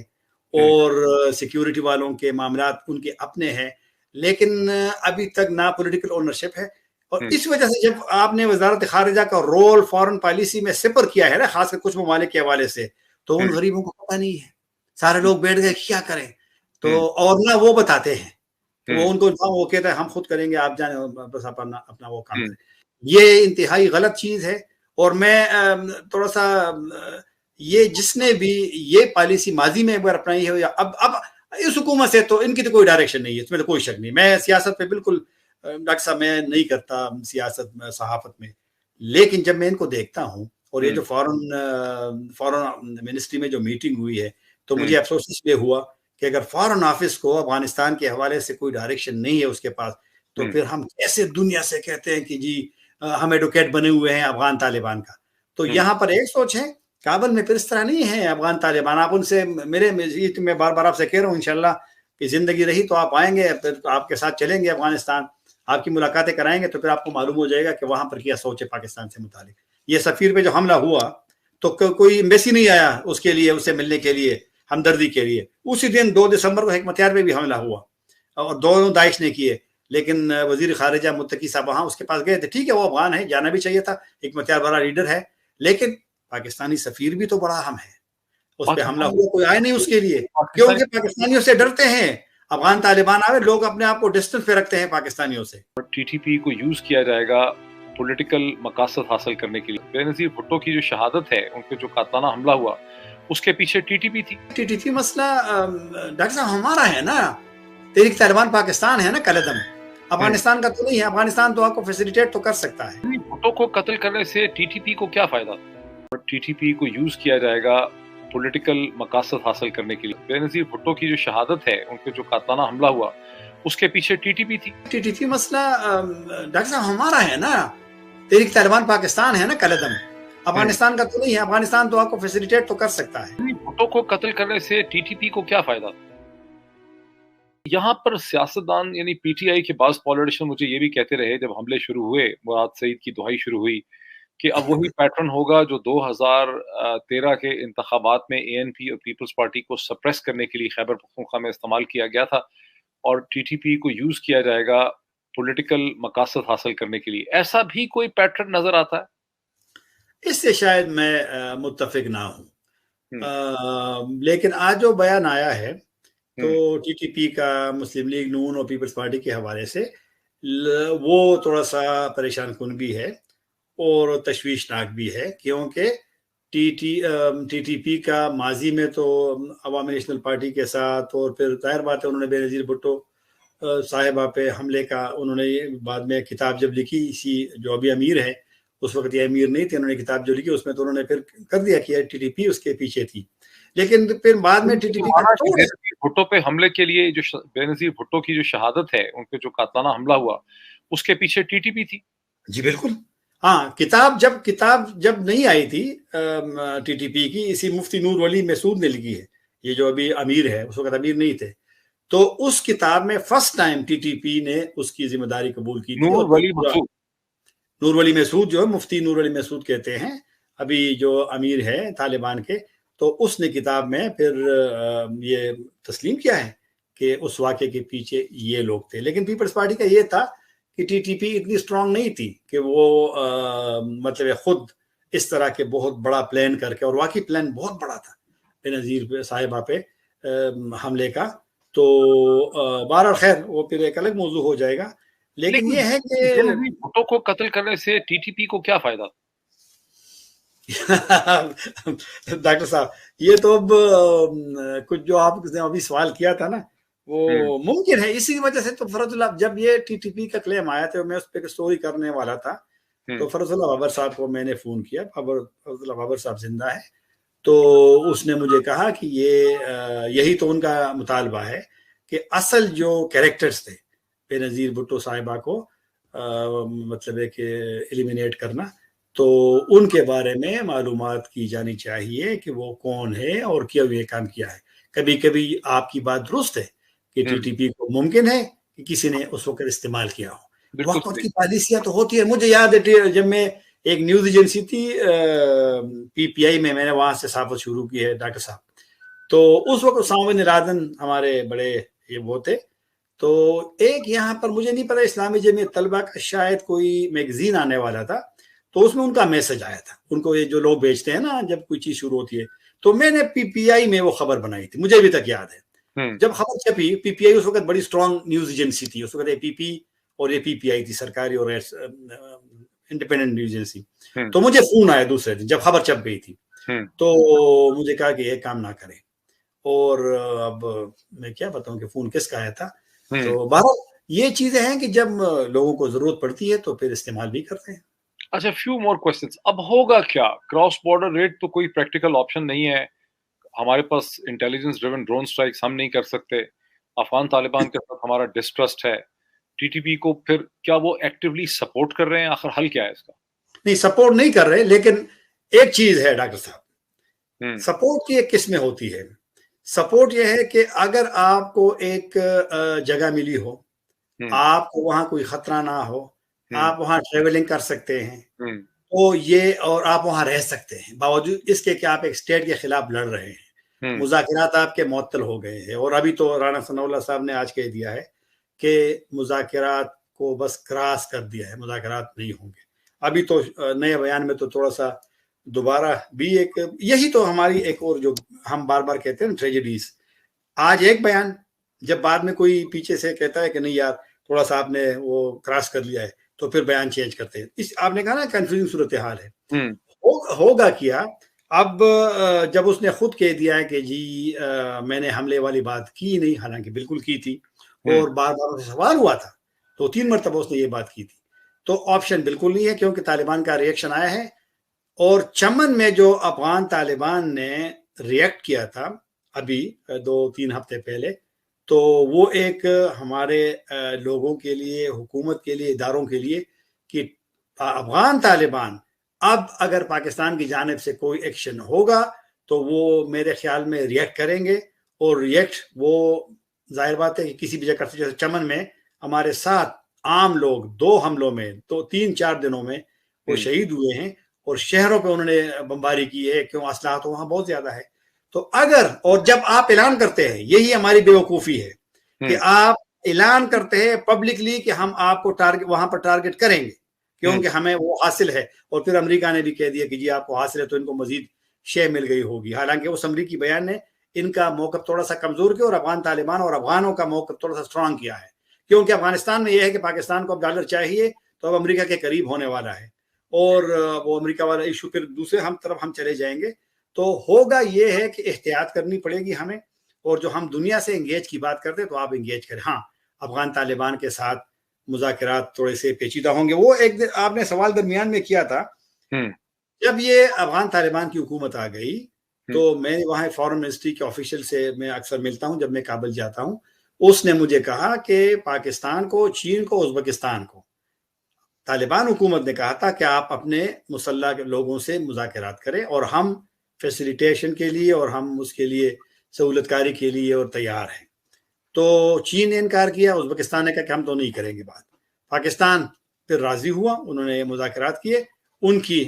اور سیکیورٹی والوں کے معاملات ان کے اپنے ہیں, لیکن ابھی تک نہ پولیٹیکل اونرشپ ہے. اور اس وجہ سے جب آپ نے وزارت خارجہ کا رول فارن پالیسی میں سپر کیا ہے نا, خاص کر کچھ ممالک کے حوالے سے, تو ان غریبوں کو پتہ نہیں ہے, سارے لوگ بیٹھ گئے کیا کریں, تو اور نہ وہ بتاتے ہیں, تو وہ ان کو وہ کہتا ہے ہم خود کریں گے, آپ جانے بس اپنا وہ کام کریں. یہ انتہائی غلط چیز ہے. اور میں تھوڑا سا یہ جس نے بھی یہ پالیسی ماضی میں ایک بار اپنائی ہے, یا اب اس حکومت سے, تو ان کی تو کوئی ڈائریکشن نہیں ہے, اس میں تو کوئی شک نہیں. میں سیاست پہ بالکل ڈاکٹر صاحب میں نہیں کرتا سیاست صحافت میں, لیکن جب میں ان کو دیکھتا ہوں اور یہ جو فارن منسٹری میں جو میٹنگ ہوئی ہے, تو مجھے افسوس اس لیے ہوا کہ اگر فارن آفس کو افغانستان کے حوالے سے کوئی ڈائریکشن نہیں ہے اس کے پاس, تو پھر ہم کیسے دنیا سے کہتے ہیں کہ جی ہم ایڈوکیٹ بنے ہوئے ہیں افغان طالبان کا. تو یہاں پر ایک سوچ ہے, کابل میں پھر اس طرح نہیں ہے افغان طالبان. آپ ان سے میں بار بار آپ سے کہہ رہا ہوں, انشاءاللہ کہ زندگی رہی تو آپ آئیں گے, پھر آپ کے ساتھ چلیں گے افغانستان, آپ کی ملاقاتیں کرائیں گے, تو پھر آپ کو معلوم ہو جائے گا کہ وہاں پر کیا سوچ ہے پاکستان سے متعلق. یہ سفیر پہ جو حملہ ہوا تو کوئی ایمبیسی نہیں آیا اس کے لیے, اسے ملنے کے لیے, ہمدردی کے لیے. اسی دن 2 دسمبر کو حکمت یار پہ بھی حملہ ہوا اور دونوں داعش نے کیے, لیکن وزیر خارجہ متقی صاحب وہاں اس کے پاس گئے تھے. ٹھیک ہے وہ افغان ہے, جانا بھی چاہیے تھا, حکمت یار بڑا لیڈر ہے, لیکن پاکستانی سفیر بھی تو بڑا اہم ہے. اس پہ حملہ ہوا, کوئی آئے نہیں اس کے لیے, کیونکہ پاکستانیوں سے ڈرتے ہیں. افغان طالبان آئے, لوگ اپنے آپ کو ڈسٹنس پہ رکھتے ہیں پاکستانیوں سے. ٹی ٹی پی کو یوز کیا جائے گا پولیٹیکل مقاصد حاصل کرنے کے لیے. بے نظیر بھٹو کی جو شہادت ہے, ان پہ جو قاتلانہ حملہ ہوا, اس کے پیچھے ٹی ٹی پی تھی. ٹی ٹی پی مسئلہ ڈاکٹر صاحب ہمارا ہے نا, تحریک طالبان پاکستان ہے نا کالعدم, افغانستان کا تو نہیں ہے. افغانستان تو آپ کو فیسیلیٹیٹ تو کر سکتا ہے. بھٹو کو قتل کرنے سے ٹی ٹی پی کو کیا فائدہ؟ ٹی ٹی پی کو یوز کیا جائے گا پولیٹیکل مقاصد حاصل کرنے کے لیے. بے نظیر بھٹو کی جو شہادت ہے, ان پہ جو قاتلانہ حملہ ہوا, اس کے پیچھے ٹی ٹی پی تھی. ٹی ٹی پی مسئلہ ڈاکٹر صاحب ہمارا ہے نا, تحریک طالبان پاکستان ہے نا کالعدم, افغانستان کا تو نہیں ہے. افغانستان تو آپ کو فیسیلیٹیٹ تو کر سکتا ہے. بھٹو کو قتل کرنے سے ٹی ٹی پی کو کیا فائدہ؟ یہاں پر سیاستدان یعنی پی ٹی آئی کے بعض پالیٹیشن مجھے یہ بھی کہتے رہے جب حملے شروع ہوئے, مراد سعید کی دہائی شروع ہوئی, کہ اب وہی پیٹرن ہوگا جو 2013 کے انتخابات میں اے این پی اور پیپلز پارٹی کو سپریس کرنے کے لیے خیبر پختونخوا میں استعمال کیا گیا تھا, اور ٹی ٹی پی کو یوز کیا جائے گا پولیٹیکل مقاصد حاصل کرنے کے لیے. ایسا بھی کوئی پیٹرن نظر آتا ہے؟ اس سے شاید میں متفق نہ ہوں, لیکن آج جو بیان آیا ہے تو ٹی ٹی پی کا مسلم لیگ نون اور پیپلز پارٹی کے حوالے سے وہ تھوڑا سا پریشان کن بھی ہے اور تشویشناک بھی ہے, کیونکہ ٹی ٹی پی کا ماضی میں تو عوامی نیشنل پارٹی کے ساتھ, اور پھر ظاہر بات ہے انہوں نے بے نظیر بھٹو صاحبہ پہ حملے کا, انہوں نے بعد میں کتاب جب لکھی, اسی جو ابھی امیر ہے, اس وقت یہ امیر نہیں تھے, انہوں نے کتاب جو لکھی اس میں تو انہوں نے پھر کر دیا کہ ٹی ٹی پی اس کے پیچھے تھی. لیکن پھر بعد میں ٹی ٹی پی بھٹو پہ حملے کے لیے جو بے نظیر بھٹو کی جو شہادت ہے, ان پہ جو قاتلانہ حملہ ہوا, اس کے پیچھے ٹی ٹی پی تھی. جی بالکل, ہاں. کتاب جب نہیں آئی تھی ٹی ٹی پی کی, اسی مفتی نور ولی مسعود نے لکھی ہے, یہ جو ابھی امیر ہے, اس وقت امیر نہیں تھے, تو اس کتاب میں first time T T P نے اس کی ذمہ داری قبول کی تھی. نور ولی مسعود جو ہے, مفتی نور ولی مسعود کہتے ہیں, ابھی جو امیر ہے طالبان کے, تو اس نے کتاب میں پھر یہ تسلیم کیا ہے کہ اس واقعے کے پیچھے یہ لوگ تھے. لیکن پیپلز پارٹی کا یہ تھا کہ ٹی ٹی پی اتنی اسٹرانگ نہیں تھی کہ وہ مطلب خود اس طرح کے بہت بڑا پلان کر کے, اور واقعی پلان بہت بڑا تھا بے نظیر صاحبہ پہ حملے کا. تو بہرحال خیر وہ پھر ایک الگ موضوع ہو جائے گا, لیکن یہ ہے کہ بھٹو کو قتل کرنے سے ٹی ٹی پی کو کیا فائدہ؟ ڈاکٹر صاحب یہ تو اب کچھ جو آپ نے ابھی سوال کیا تھا نا وہ ممکن ہے اسی وجہ سے. تو فرض اللہ جب یہ ٹی ٹی پی کا کلیم آیا تھا میں اس پہ سٹوری کرنے والا تھا تو فرض اللہ بابر صاحب کو میں نے فون کیا. فرض اللہ بابر صاحب زندہ ہے تو اس نے مجھے کہا کہ یہی تو ان کا مطالبہ ہے کہ اصل جو کیریکٹرز تھے بے نظیر بھٹو صاحبہ کو مطلب ہے کہ ایلیمینیٹ کرنا تو ان کے بارے میں معلومات کی جانی چاہیے کہ وہ کون ہے اور کیوں یہ کام کیا ہے. کبھی کبھی آپ کی بات درست ہے کہ ٹی ٹی پی کو ممکن ہے کہ کسی نے اس وقت استعمال کیا ہو. وقت کی پالیسیاں تو ہوتی ہے. مجھے یاد ہے جب میں ایک نیوز ایجنسی تھی پی پی آئی میں نے وہاں سے صحافت شروع کی ہے ڈاکٹر صاحب. تو اس وقت اسامہ بن لادن ہمارے بڑے یہ وہ تھے. تو ایک یہاں پر مجھے نہیں پتا اسلامی جمعیت طلبہ کا شاید کوئی میگزین آنے والا تھا تو اس میں ان کا میسج آیا تھا. ان کو یہ جو لوگ بیچتے ہیں نا جب کوئی چیز شروع ہوتی ہے تو میں نے پی پی آئی میں وہ خبر بنائی تھی. مجھے ابھی تک یاد ہے جب خبر چھپی. پی پی آئی اس وقت بڑی اسٹرانگ نیوز ایجنسی تھی. اس وقت اے پی پی اور اے پی پی آئی تھی سرکاری اور انڈیپینڈنٹ نیوز ایجنسی. تو مجھے فون آیا دوسرے دن جب خبر چھپ گئی تھی تو مجھے کہا کہ یہ کام نہ کریں. اور اب میں کیا بتاؤں کہ فون کس کا آیا تھا. تو بہرحال یہ چیزیں ہیں کہ جب لوگوں کو ضرورت پڑتی ہے تو پھر استعمال بھی کرتے ہیں. اچھا فیو مور کوسچنز. اب ہوگا کیا؟ کراس بارڈر ریڈ تو کوئی پریکٹیکل آپشن نہیں ہے. ہمارے پاس انٹیلیجنس ڈریون ڈرون سٹرائکس ہم نہیں کر سکتے. افغان طالبان کے ساتھ ہمارا ڈسٹرسٹ ہے. ٹی ٹی پی کو پھر کیا وہ ایکٹیولی سپورٹ کر رہے ہیں؟ آخر حل کیا ہے اس کا؟ نہیں سپورٹ نہیں کر رہے لیکن ایک چیز ہے ڈاکٹر صاحب سپورٹ کی ایک قسمیں ہوتی ہے. سپورٹ یہ ہے کہ اگر آپ کو ایک جگہ ملی ہو آپ کو وہاں کوئی خطرہ نہ ہو آپ وہاں ٹریولنگ کر سکتے ہیں تو یہ اور آپ وہاں رہ سکتے ہیں باوجود اس کے کہ آپ ایک اسٹیٹ کے خلاف لڑ رہے ہیں. مذاکرات آپ کے معطل ہو گئے ہیں اور ابھی تو رانا ثناء اللہ صاحب نے آج کہہ دیا ہے کہ مذاکرات کو بس کراس کر دیا ہے مذاکرات نہیں ہوں گے. ابھی تو نئے بیان میں تو تھوڑا سا دوبارہ بھی ایک یہی تو ہماری ایک اور جو ہم بار بار کہتے ہیں نا ٹریجڈیز. آج ایک بیان جب بعد میں کوئی پیچھے سے کہتا ہے کہ نہیں یار تھوڑا سا آپ نے وہ کراس کر لیا ہے تو پھر بیان چینج کرتے ہیں. آپ نے کہا نا کنفیوژن صورتحال ہے. ہوگا کیا اب جب اس نے خود کہہ دیا ہے کہ جی میں نے حملے والی بات کی نہیں حالانکہ بالکل کی تھی اور بار بار سوال ہوا تھا تو 3 مرتبہ اس نے یہ بات کی تھی تو آپشن بالکل نہیں ہے کیونکہ طالبان کا ریئیکشن آیا ہے. اور چمن میں جو افغان طالبان نے ریئیکٹ کیا تھا ابھی 2-3 ہفتے پہلے تو وہ ایک ہمارے لوگوں کے لیے حکومت کے لیے اداروں کے لیے کہ افغان طالبان اب اگر پاکستان کی جانب سے کوئی ایکشن ہوگا تو وہ میرے خیال میں ریئیکٹ کریں گے. اور ریئیکٹ وہ ظاہر بات ہے کہ کسی بھی جگہ سے جیسے چمن میں ہمارے ساتھ عام لوگ 2 حملوں میں تو 3-4 دنوں میں وہ شہید ہوئے ہیں اور شہروں پہ انہوں نے بمباری کی ہے کیوں اسلحہ تو وہاں بہت زیادہ ہے. تو اگر اور جب آپ اعلان کرتے ہیں یہی ہماری بیوقوفی ہے کہ آپ اعلان کرتے ہیں پبلکلی کہ ہم آپ کو وہاں پر ٹارگٹ کریں گے کیونکہ ہمیں وہ حاصل ہے اور پھر امریکہ نے بھی کہہ دیا کہ جی آپ کو حاصل ہے تو ان کو مزید شے مل گئی ہوگی. حالانکہ اس امریکی بیان نے ان کا موقف تھوڑا سا کمزور کیا اور افغان طالبان اور افغانوں کا موقف تھوڑا سا اسٹرانگ کیا ہے کیونکہ افغانستان میں یہ ہے کہ پاکستان کو اب ڈالر چاہیے تو اب امریکہ کے قریب ہونے والا ہے اور وہ امریکہ والا ایشو پھر دوسرے طرف ہم چلے جائیں گے. تو ہوگا یہ ہے کہ احتیاط کرنی پڑے گی ہمیں اور جو ہم دنیا سے انگیج کی بات کرتے تو آپ انگیج کریں. ہاں افغان طالبان کے ساتھ مذاکرات تھوڑے سے پیچیدہ ہوں گے. وہ ایک آپ نے سوال درمیان میں کیا تھا جب یہ افغان طالبان کی حکومت آ گئی تو میں وہاں فارن منسٹری کے آفیشل سے میں اکثر ملتا ہوں جب میں کابل جاتا ہوں. اس نے مجھے کہا کہ پاکستان کو چین کو ازبکستان کو طالبان حکومت نے کہا تھا کہ آپ اپنے مسلح لوگوں سے مذاکرات کریں اور ہم فیسیلیٹیشن کے لیے اور ہم اس کے لیے سہولت کاری کے لیے اور تیار ہیں. تو چین نے انکار کیا ازبکستان نے کہا کہ ہم تو نہیں کریں گے بات. پاکستان پھر راضی ہوا انہوں نے مذاکرات کیے ان کی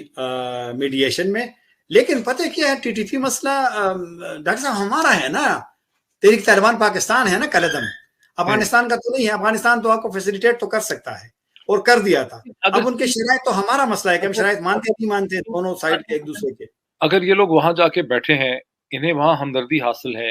میڈیشن میں. لیکن پتہ کیا ہے ٹی ٹی پی مسئلہ ڈاکٹر صاحب ہمارا ہے نا تحریک طالبان پاکستان ہے نا قلعدم افغانستان کا تو نہیں ہے. افغانستان تو آپ کو فیسیلیٹیٹ تو کر سکتا ہے اور کر دیا تھا. اب ان کے شرائط تو ہمارا مسئلہ ہے کہ ہم شرائط مانتے نہیں مانتے دونوں سائڈ ایک دوسرے کے. اگر یہ لوگ وہاں جا کے بیٹھے ہیں انہیں وہاں ہمدردی حاصل ہے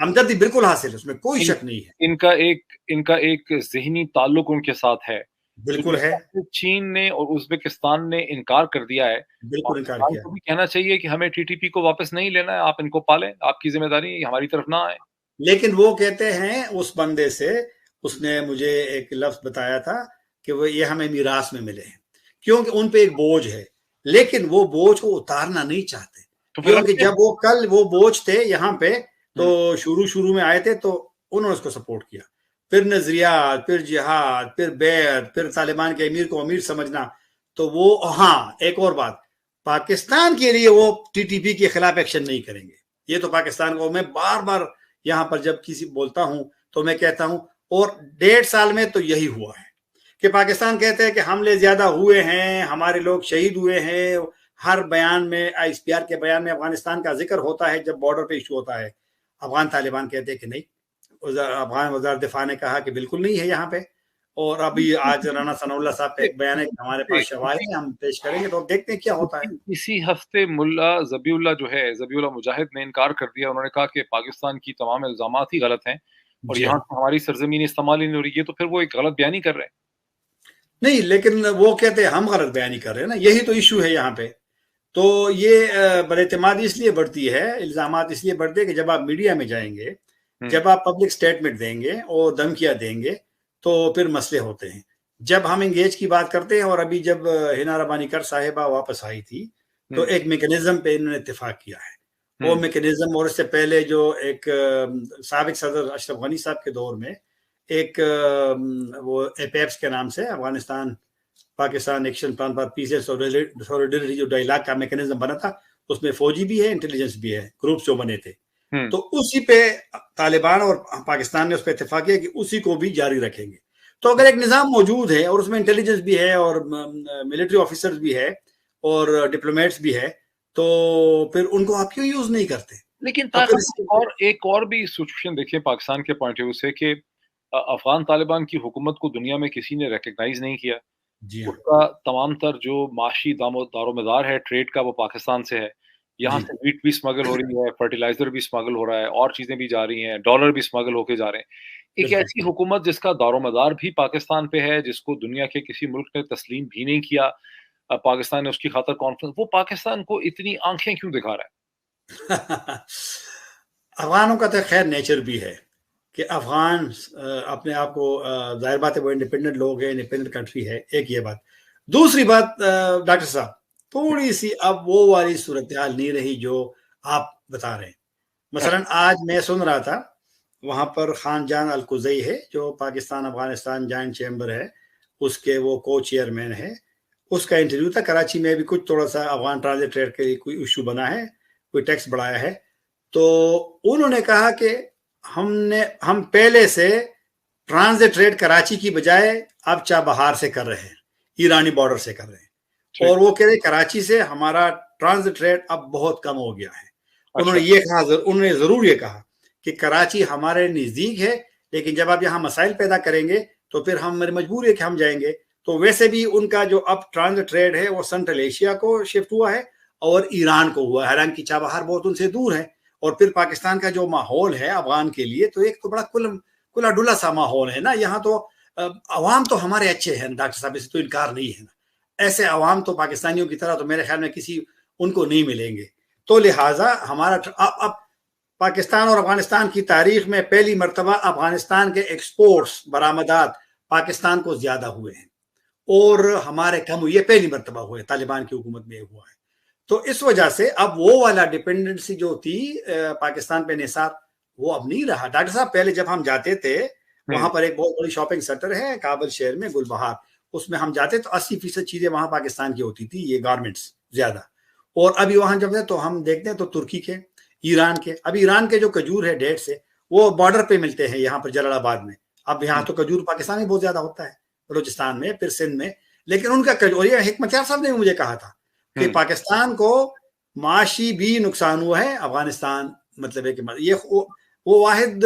ہمدردی بالکل حاصل ہے، اس میں کوئی شک نہیں ہے، ان کا ایک ذہنی تعلق ان کے ساتھ ہے. تو بالکل جس ہے، طرح سے چین نے اور ازبکستان نے انکار کر دیا ہے، بالکل انکار پاکستان کیا. کو بھی کہنا چاہیے کہ ہمیں TTP کو واپس نہیں لینا ہے، آپ ان کو پالیں، آپ کی ذمہ داری ہماری طرف نہ آئے. لیکن وہ کہتے ہیں اس بندے سے، اس نے مجھے ایک لفظ بتایا تھا کہ وہ یہ ہمیں میراث میں ملے ہیں، کیونکہ ان پہ ایک بوجھ ہے، لیکن وہ بوجھ کو اتارنا نہیں چاہتے، تو پھر کیونکہ رکھیں. جب وہ کل وہ بوجھ تھے یہاں پہ تو شروع میں آئے تھے تو انہوں نے اس کو سپورٹ کیا، پھر نظریات، پھر جہاد، پھر بیعت، پھر طالبان کے امیر کو امیر سمجھنا. تو وہ ہاں ایک اور بات، پاکستان کے لیے وہ TTP کے خلاف ایکشن نہیں کریں گے. یہ تو پاکستان کو میں بار بار یہاں پر جب کسی بولتا ہوں تو میں کہتا ہوں، اور 1.5 سال میں تو یہی ہوا ہے کہ پاکستان کہتے ہیں کہ حملے زیادہ ہوئے ہیں، ہمارے لوگ شہید ہوئے ہیں. ہر بیان میں ISPR کے بیان میں افغانستان کا ذکر ہوتا ہے جب بارڈر پہ ایشو ہوتا ہے. افغان طالبان کہتے ہیں کہ نہیں. افغان وزارت دفاع نے کہا کہ بالکل نہیں ہے یہاں پہ. اور ابھی آج رانا ثناء اللہ صاحب کا ایک بیان ہے کہ ہمارے پاس شواہد ہیں، ہم پیش کریں گے، تو اب دیکھتے ہیں کیا ہوتا ہے. اسی ہفتے ملا ذبیح اللہ جو ہے، ذبیح اللہ مجاہد نے انکار کر دیا. انہوں نے کہا کہ پاکستان کی تمام الزامات ہی غلط ہیں اور جی یہاں ہاں، سے ہماری سرزمین استعمال ہی نہیں ہو رہی ہے. تو پھر وہ ایک غلط بیانی کر رہے ہیں. نہیں لیکن وہ کہتے ہیں ہم غلط بیانی کر رہے ہیں نا، یہی تو ایشو ہے یہاں پہ. تو یہ بداعتمادی اس لیے بڑھتی ہے، الزامات اس لیے بڑھتے ہیں کہ جب آپ میڈیا میں جائیں گے، جب آپ پبلک سٹیٹمنٹ دیں گے اور دھمکیاں دیں گے تو پھر مسئلے ہوتے ہیں. جب ہم انگیج کی بات کرتے ہیں، اور ابھی جب ہنا ربانی کر صاحبہ واپس آئی تھی تو ایک میکنزم پہ انہوں نے اتفاق کیا ہے. وہ میکنزم، اور اس سے پہلے جو ایک سابق صدر اشرف غنی صاحب کے دور میں ایک وہ ایپیپس کے نام سے Afghanistan Pakistan action plan for peace and solidarity جو ڈائیلاگ کا میکنزم بنا تھا، اس میں فوجی بھی ہے، انٹیلیجنس بھی ہے، گروپس جو بنے تھے. تو اسی پہ طالبان اور پاکستان نے اس پہ اتفاق کیا کہ اسی کو بھی جاری رکھیں گے. تو اگر ایک نظام موجود ہے اور اس میں انٹیلیجنس بھی ہے اور ملٹری آفیسرز بھی ہے اور ڈپلومیٹس بھی ہے، تو پھر ان کو آپ کیوں یوز نہیں کرتے؟ لیکن تو پھر ایک اور بھی سچویشن دیکھیں پاکستان کے پوائنٹ آف ویو سے کہ افغان طالبان کی حکومت کو دنیا میں کسی نے ریکگنائز نہیں کیا. جی اس ہاں، کا تمام تر جو معاشی دار و مدار ہے ٹریڈ کا، وہ پاکستان سے ہے. یہاں جی سے ویٹ بھی اسمگل ہو رہی ہے، فرٹیلائزر بھی اسمگل ہو رہا ہے، اور چیزیں بھی جا رہی ہیں، ڈالر بھی اسمگل ہو کے جا رہے ہیں. ایک بالکل. ایسی حکومت جس کا دار و مدار بھی پاکستان پہ ہے، جس کو دنیا کے کسی ملک نے تسلیم بھی نہیں کیا، پاکستان نے اس کی خاطر کانفرنس، وہ پاکستان کو اتنی آنکھیں کیوں دکھا رہا ہے؟ افغانوں کا تو خیر نیچر بھی ہے کہ افغان اپنے آپ کو ظاہر بات ہے وہ انڈیپینڈنٹ لوگ ہیں، انڈیپینڈنٹ کنٹری ہے. ایک یہ بات. دوسری بات ڈاکٹر صاحب، تھوڑی سی اب وہ والی صورتحال نہیں رہی جو آپ بتا رہے ہیں. مثلا آج میں سن رہا تھا وہاں پر خان جان القزئی ہے جو پاکستان افغانستان جوائنٹ چیمبر ہے، اس کے وہ کو چیئرمین ہے. اس کا انٹرویو تھا کراچی میں بھی، کچھ تھوڑا سا افغان ٹرانزٹ ٹریڈ کے لیے کوئی ایشو بنا ہے، کوئی ٹیکس بڑھایا ہے. تو انہوں نے کہا کہ ہم پہلے سے ٹرانزٹ ٹریڈ کراچی کی بجائے اب چابہار سے کر رہے ہیں، ایرانی بارڈر سے کر رہے ہیں. اور وہ کہہ رہے کراچی سے ہمارا ٹرانزٹ ریٹ اب بہت کم ہو گیا ہے. انہوں نے یہ کہا، انہوں نے ضرور یہ کہا کہ کراچی ہمارے نزدیک ہے، لیکن جب آپ یہاں مسائل پیدا کریں گے تو پھر ہماری مجبوری ہے کہ ہم جائیں گے. تو ویسے بھی ان کا جو اب ٹرانزٹ ٹریڈ ہے وہ سنٹرل ایشیا کو شفٹ ہوا ہے اور ایران کو ہوا ہے، حالانکہ چابہار بہت ان سے دور ہے. اور پھر پاکستان کا جو ماحول ہے افغان کے لیے تو ایک تو بڑا کلا ڈلا سا ماحول ہے نا. یہاں تو عوام تو ہمارے اچھے ہیں ڈاکٹر صاحب، اسے تو انکار نہیں ہے نا. ایسے عوام تو پاکستانیوں کی طرح تو میرے خیال میں کسی ان کو نہیں ملیں گے. تو لہٰذا ہمارا اب پاکستان اور افغانستان کی تاریخ میں پہلی مرتبہ افغانستان کے ایکسپورٹس برآمدات پاکستان کو زیادہ ہوئے ہیں اور ہمارے کم ہوئے. یہ پہلی مرتبہ ہوئے، طالبان کی حکومت میں ہوا ہے. تو اس وجہ سے اب وہ والا ڈپینڈنسی جو تھی پاکستان پہ نثار، وہ اب نہیں رہا. ڈاکٹر صاحب پہلے جب ہم جاتے تھے وہاں پر ایک بہت بڑی شاپنگ سینٹر ہے کابل شہر میں، گل بہار، اس میں ہم جاتے تو 80% چیزیں وہاں پاکستان کی ہوتی تھی، یہ گارمنٹس زیادہ. اور ابھی وہاں جب تو ہم دیکھتے ہیں تو ترکی کے، ایران کے، ابھی ایران کے جو کھجور ہے ڈیٹ سے وہ بارڈر پہ ملتے ہیں یہاں پر جلال آباد میں. اب یہاں تو کھجور پاکستان میں بہت زیادہ ہوتا ہے، بلوچستان میں، پھر سندھ میں. لیکن ان کا کھجور، یہ حکمت یار صاحب نے مجھے کہا تھا کہ پاکستان کو معاشی بھی نقصان ہوا ہے. افغانستان مطلب ہے کہ یہ وہ واحد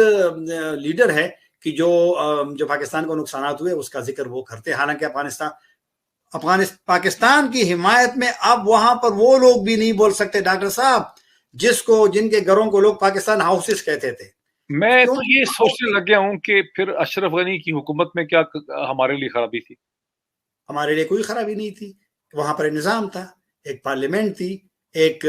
لیڈر ہے کہ جو پاکستان کو نقصانات ہوئے اس کا ذکر وہ کرتے ہیں. حالانکہ پاکستان کی حمایت میں اب وہاں پر وہ لوگ بھی نہیں بول سکتے ڈاکٹر صاحب جن کے گھروں کو لوگ پاکستان ہاؤسز کہتے تھے. میں تو یہ سوچنے لگ گیا ہوں کہ پھر اشرف غنی کی حکومت میں کیا ہمارے لیے خرابی تھی؟ ہمارے لیے کوئی خرابی نہیں تھی. وہاں پر نظام تھا, ایک پارلیمنٹ تھی, ایک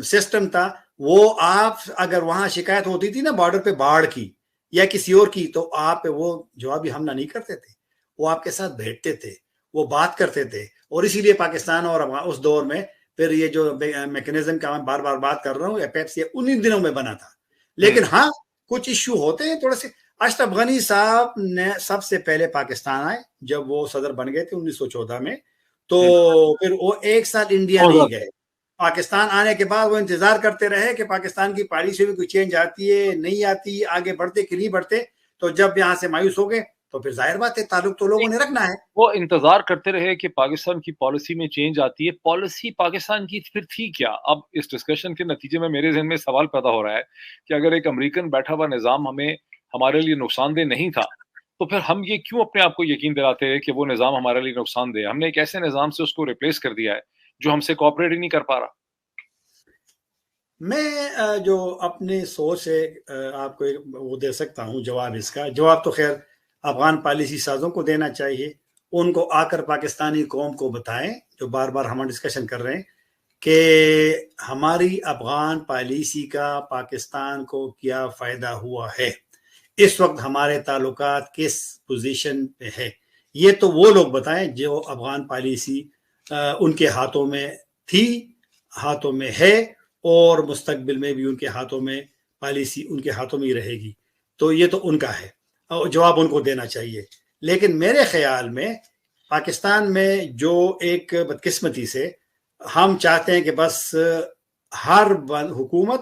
سسٹم تھا. وہ آپ اگر وہاں شکایت ہوتی تھی نا بارڈر پہ باڑ کی یا کسی اور کی, تو آپ وہ جوابی حملہ نہیں کرتے تھے, وہ آپ کے ساتھ بیٹھتے تھے, وہ بات کرتے تھے. اور اسی لیے پاکستان اور اس دور میں پھر یہ جو میکنزم کا میں بار بار بات کر رہا ہوں, ایپیکس یہ انہی دنوں میں بنا تھا. لیکن ہاں کچھ ایشو ہوتے ہیں تھوڑے سے. اشرف غنی صاحب نے سب سے پہلے پاکستان آئے جب وہ صدر بن گئے تھے 1914 میں, تو پھر وہ ایک سال انڈیا نہیں گئے. پاکستان آنے کے بعد وہ انتظار کرتے رہے کہ پاکستان کی پالیسی میں کوئی چینج آتی ہے نہیں آتی, آگے بڑھتے کہ نہیں بڑھتے. تو جب یہاں سے مایوس ہو گئے تو پھر ظاہر بات ہے تعلق تو لوگوں نے رکھنا ہے. وہ انتظار کرتے رہے کہ پاکستان کی پالیسی میں چینج آتی ہے. پالیسی پاکستان کی پھر تھی کیا؟ اب اس ڈسکشن کے نتیجے میں میرے ذہن میں سوال پیدا ہو رہا ہے کہ اگر ایک امریکن بیٹھا ہوا نظام ہمارے لیے نقصان دہ نہیں تھا, تو پھر ہم یہ کیوں اپنے آپ کو یقین دلاتے ہیں کہ وہ نظام ہمارے لیے نقصان دہ ہے؟ ہم نے ایک ایسے نظام سے اس کو ریپلیس کر دیا ہے جو ہم سے کوآپریٹ ہی نہیں کر پا رہا. میں جو اپنے سوچ سے آپ کو وہ دے سکتا ہوں جواب, اس کا جواب تو خیر افغان پالیسی سازوں کو دینا چاہیے. ان کو آ کر پاکستانی قوم کو بتائیں, جو بار بار ہم ڈسکشن کر رہے ہیں, کہ ہماری افغان پالیسی کا پاکستان کو کیا فائدہ ہوا ہے, اس وقت ہمارے تعلقات کس پوزیشن پہ ہے. یہ تو وہ لوگ بتائیں جو افغان پالیسی ان کے ہاتھوں میں تھی, ہاتھوں میں ہے, اور مستقبل میں بھی ان کے ہاتھوں میں پالیسی ان کے ہاتھوں میں ہی رہے گی. تو یہ تو ان کا ہے, جواب ان کو دینا چاہیے. لیکن میرے خیال میں پاکستان میں جو ایک بدقسمتی سے ہم چاہتے ہیں کہ بس ہر حکومت,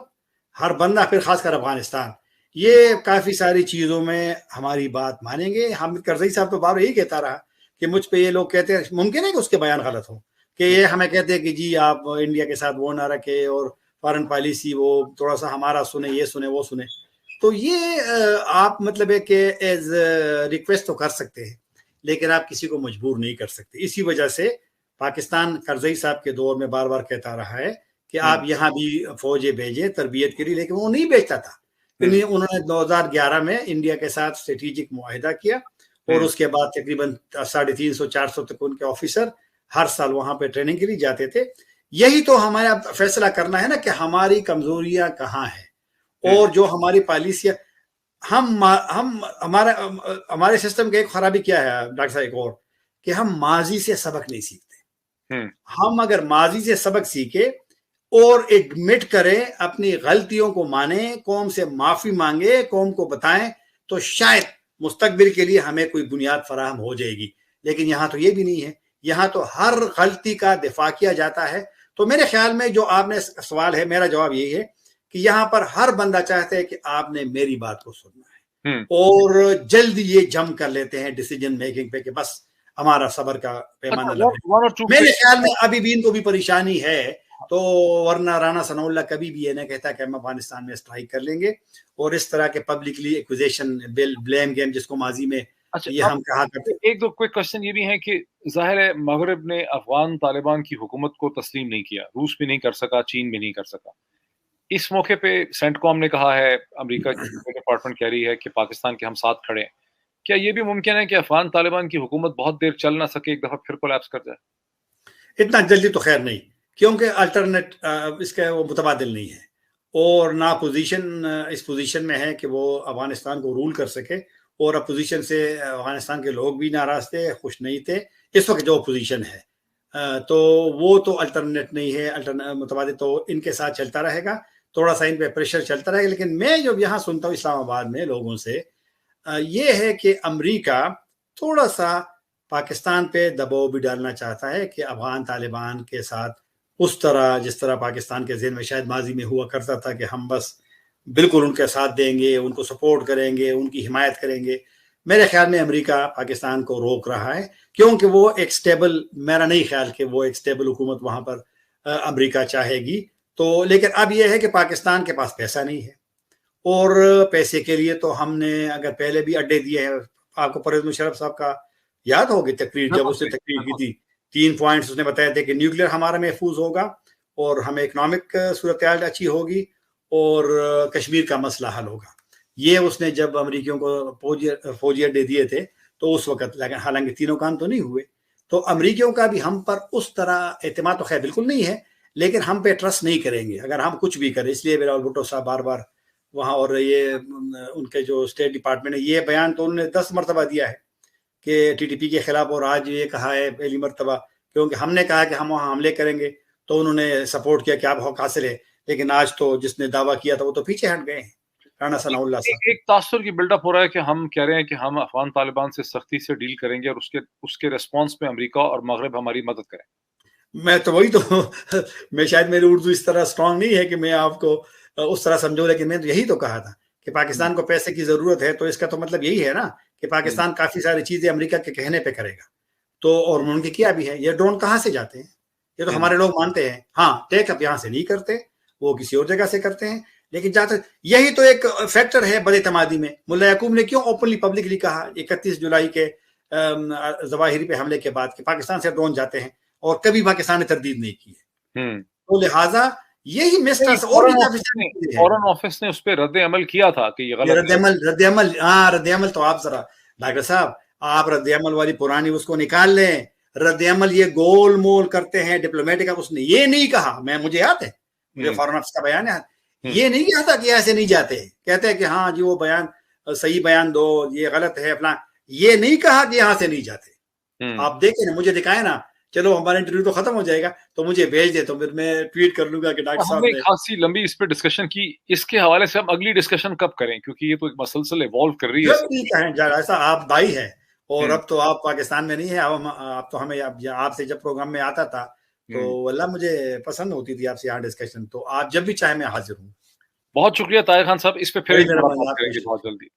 ہر بندہ, پھر خاص کر افغانستان, یہ کافی ساری چیزوں میں ہماری بات مانیں گے. حامد کرزئی صاحب تو بار یہی کہتا رہا کہ مجھ پہ یہ لوگ کہتے ہیں, ممکن ہے کہ اس کے بیان غلط ہو, کہ یہ ہمیں کہتے ہیں کہ جی آپ انڈیا کے ساتھ وہ نہ رکھے اور فارن پالیسی وہ تھوڑا سا ہمارا سنے, یہ سنے وہ سنے. تو یہ آپ مطلب ہے کہ ایز ریکویسٹ تو کر سکتے ہیں, لیکن آپ کسی کو مجبور نہیں کر سکتے. اسی وجہ سے پاکستان کرزئی صاحب کے دور میں بار بار کہتا رہا ہے کہ آپ یہاں بھی فوجیں بھیجیں تربیت کے لیے, لیکن وہ نہیں بھیجتا تھا. انہوں نے 2011 میں انڈیا کے ساتھ اسٹریٹجک معاہدہ کیا, اور اس کے بعد تقریباً 350-400 تک ان کے آفیسر ہر سال وہاں پہ ٹریننگ کے لیے جاتے تھے. یہی تو ہمارا فیصلہ کرنا ہے نا کہ ہماری کمزوریاں کہاں ہیں, اور جو ہماری پالیسیاں, ہمارے سسٹم کی ایک خرابی کیا ہے ڈاکٹر صاحب, ایک اور, کہ ہم ماضی سے سبق نہیں سیکھتے. ہم اگر ماضی سے سبق سیکھے اور ایڈمٹ کریں, اپنی غلطیوں کو مانیں, قوم سے معافی مانگے, قوم کو بتائیں, تو شاید مستقبل کے لیے ہمیں کوئی بنیاد فراہم ہو جائے گی. لیکن یہاں تو یہ بھی نہیں ہے, یہاں تو ہر غلطی کا دفاع کیا جاتا ہے. تو میرے خیال میں جو آپ نے سوال ہے, میرا جواب یہی ہے کہ یہاں پر ہر بندہ چاہتا ہے کہ آپ نے میری بات کو سننا ہے, اور جلدی یہ جم کر لیتے ہیں ڈیسیجن میکنگ پہ کہ بس ہمارا صبر کا پیمانہ لگے. میرے خیال میں ابھی بھی ان کو بھی پریشانی ہے, تو ورنہ رانا ثناء اللہ کبھی بھی یہ نہیں کہتا کہ ہم افغانستان میں اسٹرائک کر لیں گے. اور اس طرح کے پبلکلی ایکوزیشن بلیم گیم جس کو ماضی میں یہ ہم کہا کرتے. ایک دو کوئک کوشچن یہ بھی ہے کہ ظاہر ہے مغرب نے افغان طالبان کی حکومت کو تسلیم نہیں کیا, روس بھی نہیں کر سکا, چین بھی نہیں کر سکا. اس موقع پہ سینٹ کام نے کہا ہے, امریکہ کی ڈپارٹمنٹ کہہ رہی ہے کہ پاکستان کے ہم ساتھ کھڑے ہیں. کیا یہ بھی ممکن ہے کہ افغان طالبان کی حکومت بہت دیر چل نہ سکے, ایک دفعہ پھر کولیپس کر جائے؟ اتنا جلدی تو خیر نہیں, کیونکہ الٹرنیٹ اس کا وہ متبادل نہیں ہے, اور نہ پوزیشن اس پوزیشن میں ہے کہ وہ افغانستان کو رول کر سکے. اور اپوزیشن سے افغانستان کے لوگ بھی ناراض تھے, خوش نہیں تھے اس وقت جو اپوزیشن ہے. تو وہ تو الٹرنیٹ نہیں ہے, متبادل تو ان کے ساتھ چلتا رہے گا, تھوڑا سا ان پہ پریشر چلتا رہے گا. لیکن میں جو یہاں سنتا ہوں اسلام آباد میں لوگوں سے, یہ ہے کہ امریکہ تھوڑا سا پاکستان پہ دباؤ بھی ڈالنا چاہتا ہے کہ افغان طالبان کے ساتھ اس طرح جس طرح پاکستان کے ذہن میں شاید ماضی میں ہوا کرتا تھا کہ ہم بس بالکل ان کے ساتھ دیں گے, ان کو سپورٹ کریں گے, ان کی حمایت کریں گے. میرے خیال میں امریکہ پاکستان کو روک رہا ہے, کیونکہ وہ ایک سٹیبل, میرا نہیں خیال کہ وہ ایک سٹیبل حکومت وہاں پر امریکہ چاہے گی. تو لیکن اب یہ ہے کہ پاکستان کے پاس پیسہ نہیں ہے, اور پیسے کے لیے تو ہم نے اگر پہلے بھی اڈے دیے ہیں. آپ کو پرویز مشرف صاحب کا یاد ہوگی تقریر, جب اس نے تقریر کی تھی 3 پوائنٹس اس نے بتایا تھے کہ نیوکلیر ہمارا محفوظ ہوگا, اور ہمیں اکنامک صورتحال اچھی ہوگی اور کشمیر کا مسئلہ حل ہوگا. یہ اس نے جب امریکیوں کو فوجی اڈے دیے تھے تو اس وقت، حالانکہ تینوں کام تو نہیں ہوئے. تو امریکیوں کا بھی ہم پر اس طرح اعتماد تو خیر بالکل نہیں ہے، لیکن ہم پہ ٹرسٹ نہیں کریں گے اگر ہم کچھ بھی کریں. اس لیے بلاول بھٹو صاحب بار بار وہاں، اور یہ ان کے جو اسٹیٹ ڈپارٹمنٹ ہے، یہ بیان تو انہوں نے 10 مرتبہ دیا ہے کہ ٹی ٹی پی کے خلاف، اور آج یہ کہا ہے پہلی مرتبہ کیونکہ ہم نے کہا کہ ہم وہاں حملے کریں گے تو انہوں نے سپورٹ کیا کہ آپ حق حاصل ہے. لیکن آج تو جس نے دعویٰ کیا تھا وہ تو پیچھے ہٹ گئے ہیں، رانا ثناء اللہ صاحب. ایک تاثر کی بلڈ اپ ہو رہا ہے کہ ہم کہہ رہے ہیں کہ ہم افغان طالبان سے سختی سے ڈیل کریں گے اور اس کے ریسپانس میں امریکہ اور مغرب ہماری مدد کریں. میں تو وہی تو میں شاید میری اردو اس طرح اسٹرانگ نہیں ہے کہ میں آپ کو اس طرح سمجھوں، لیکن میں تو یہی تو کہا تھا کہ پاکستان کو پیسے کی ضرورت ہے، تو اس کا تو مطلب یہی ہے نا کہ پاکستان کافی ساری چیزیں امریکہ کے کہنے پہ کرے گا. تو اور انہوں نے کیا بھی ہے. یہ ڈرون کہاں سے جاتے ہیں؟ یہ تو ہمارے لوگ مانتے ہیں، ہاں ٹیک اپ یہاں سے نہیں کرتے، وہ کسی اور جگہ سے کرتے ہیں. لیکن جاتے یہی تو ایک فیکٹر ہے بد اعتمادی میں. ملا یعقوب نے کیوں اوپنلی پبلکلی کہا 31 جولائی کے ظواہری پہ حملے کے بعد کہ پاکستان سے ڈرون جاتے ہیں، اور کبھی پاکستان نے تردید نہیں کی ہے. تو لہٰذا یہی مسٹرس اور فورن آفس نے اس پہ رد عمل کیا تھا کہ یہ غلط رد عمل تو آپ ذرا ڈاکٹر صاحب آپ رد عمل والی پرانی اس کو نکال لیں. رد عمل یہ گول مول کرتے ہیں ڈپلومیٹک. اس نے یہ نہیں کہا، مجھے یاد ہے، مجھے فورن آفس کا بیان ہے، یہ نہیں کہا تھا کہ ایسے نہیں جاتے. کہتے ہیں کہ ہاں جی وہ بیان صحیح بیان دو، یہ غلط ہے اپنا. یہ نہیں کہا کہ یہاں سے نہیں جاتے. آپ دیکھیں نا، مجھے دکھائیں نا. چلو ہمارا انٹرویو تو ختم ہو جائے گا تو مجھے بھیج دے، تو پھر میں ٹویٹ کر لوں گا کہ ڈاکٹر صاحب نے خاصی لمبی اس پہ ڈسکشن کی. اس کے حوالے سے ہم اگلی ڈسکشن کب کریں، کیونکہ یہ تو ایک مسلسل ایوالو کر رہی ہے. ایسا آپ بھائی ہے، اور اب تو آپ پاکستان میں نہیں ہے. اب تو ہمیں آپ سے جب پروگرام میں آتا تھا تو اللہ مجھے پسند ہوتی تھی آپ سے یہاں ڈسکشن. تو آپ جب بھی چاہیں میں حاضر ہوں. بہت شکریہ طاہر خان صاحب. اس پہ پھر بہت جلدی.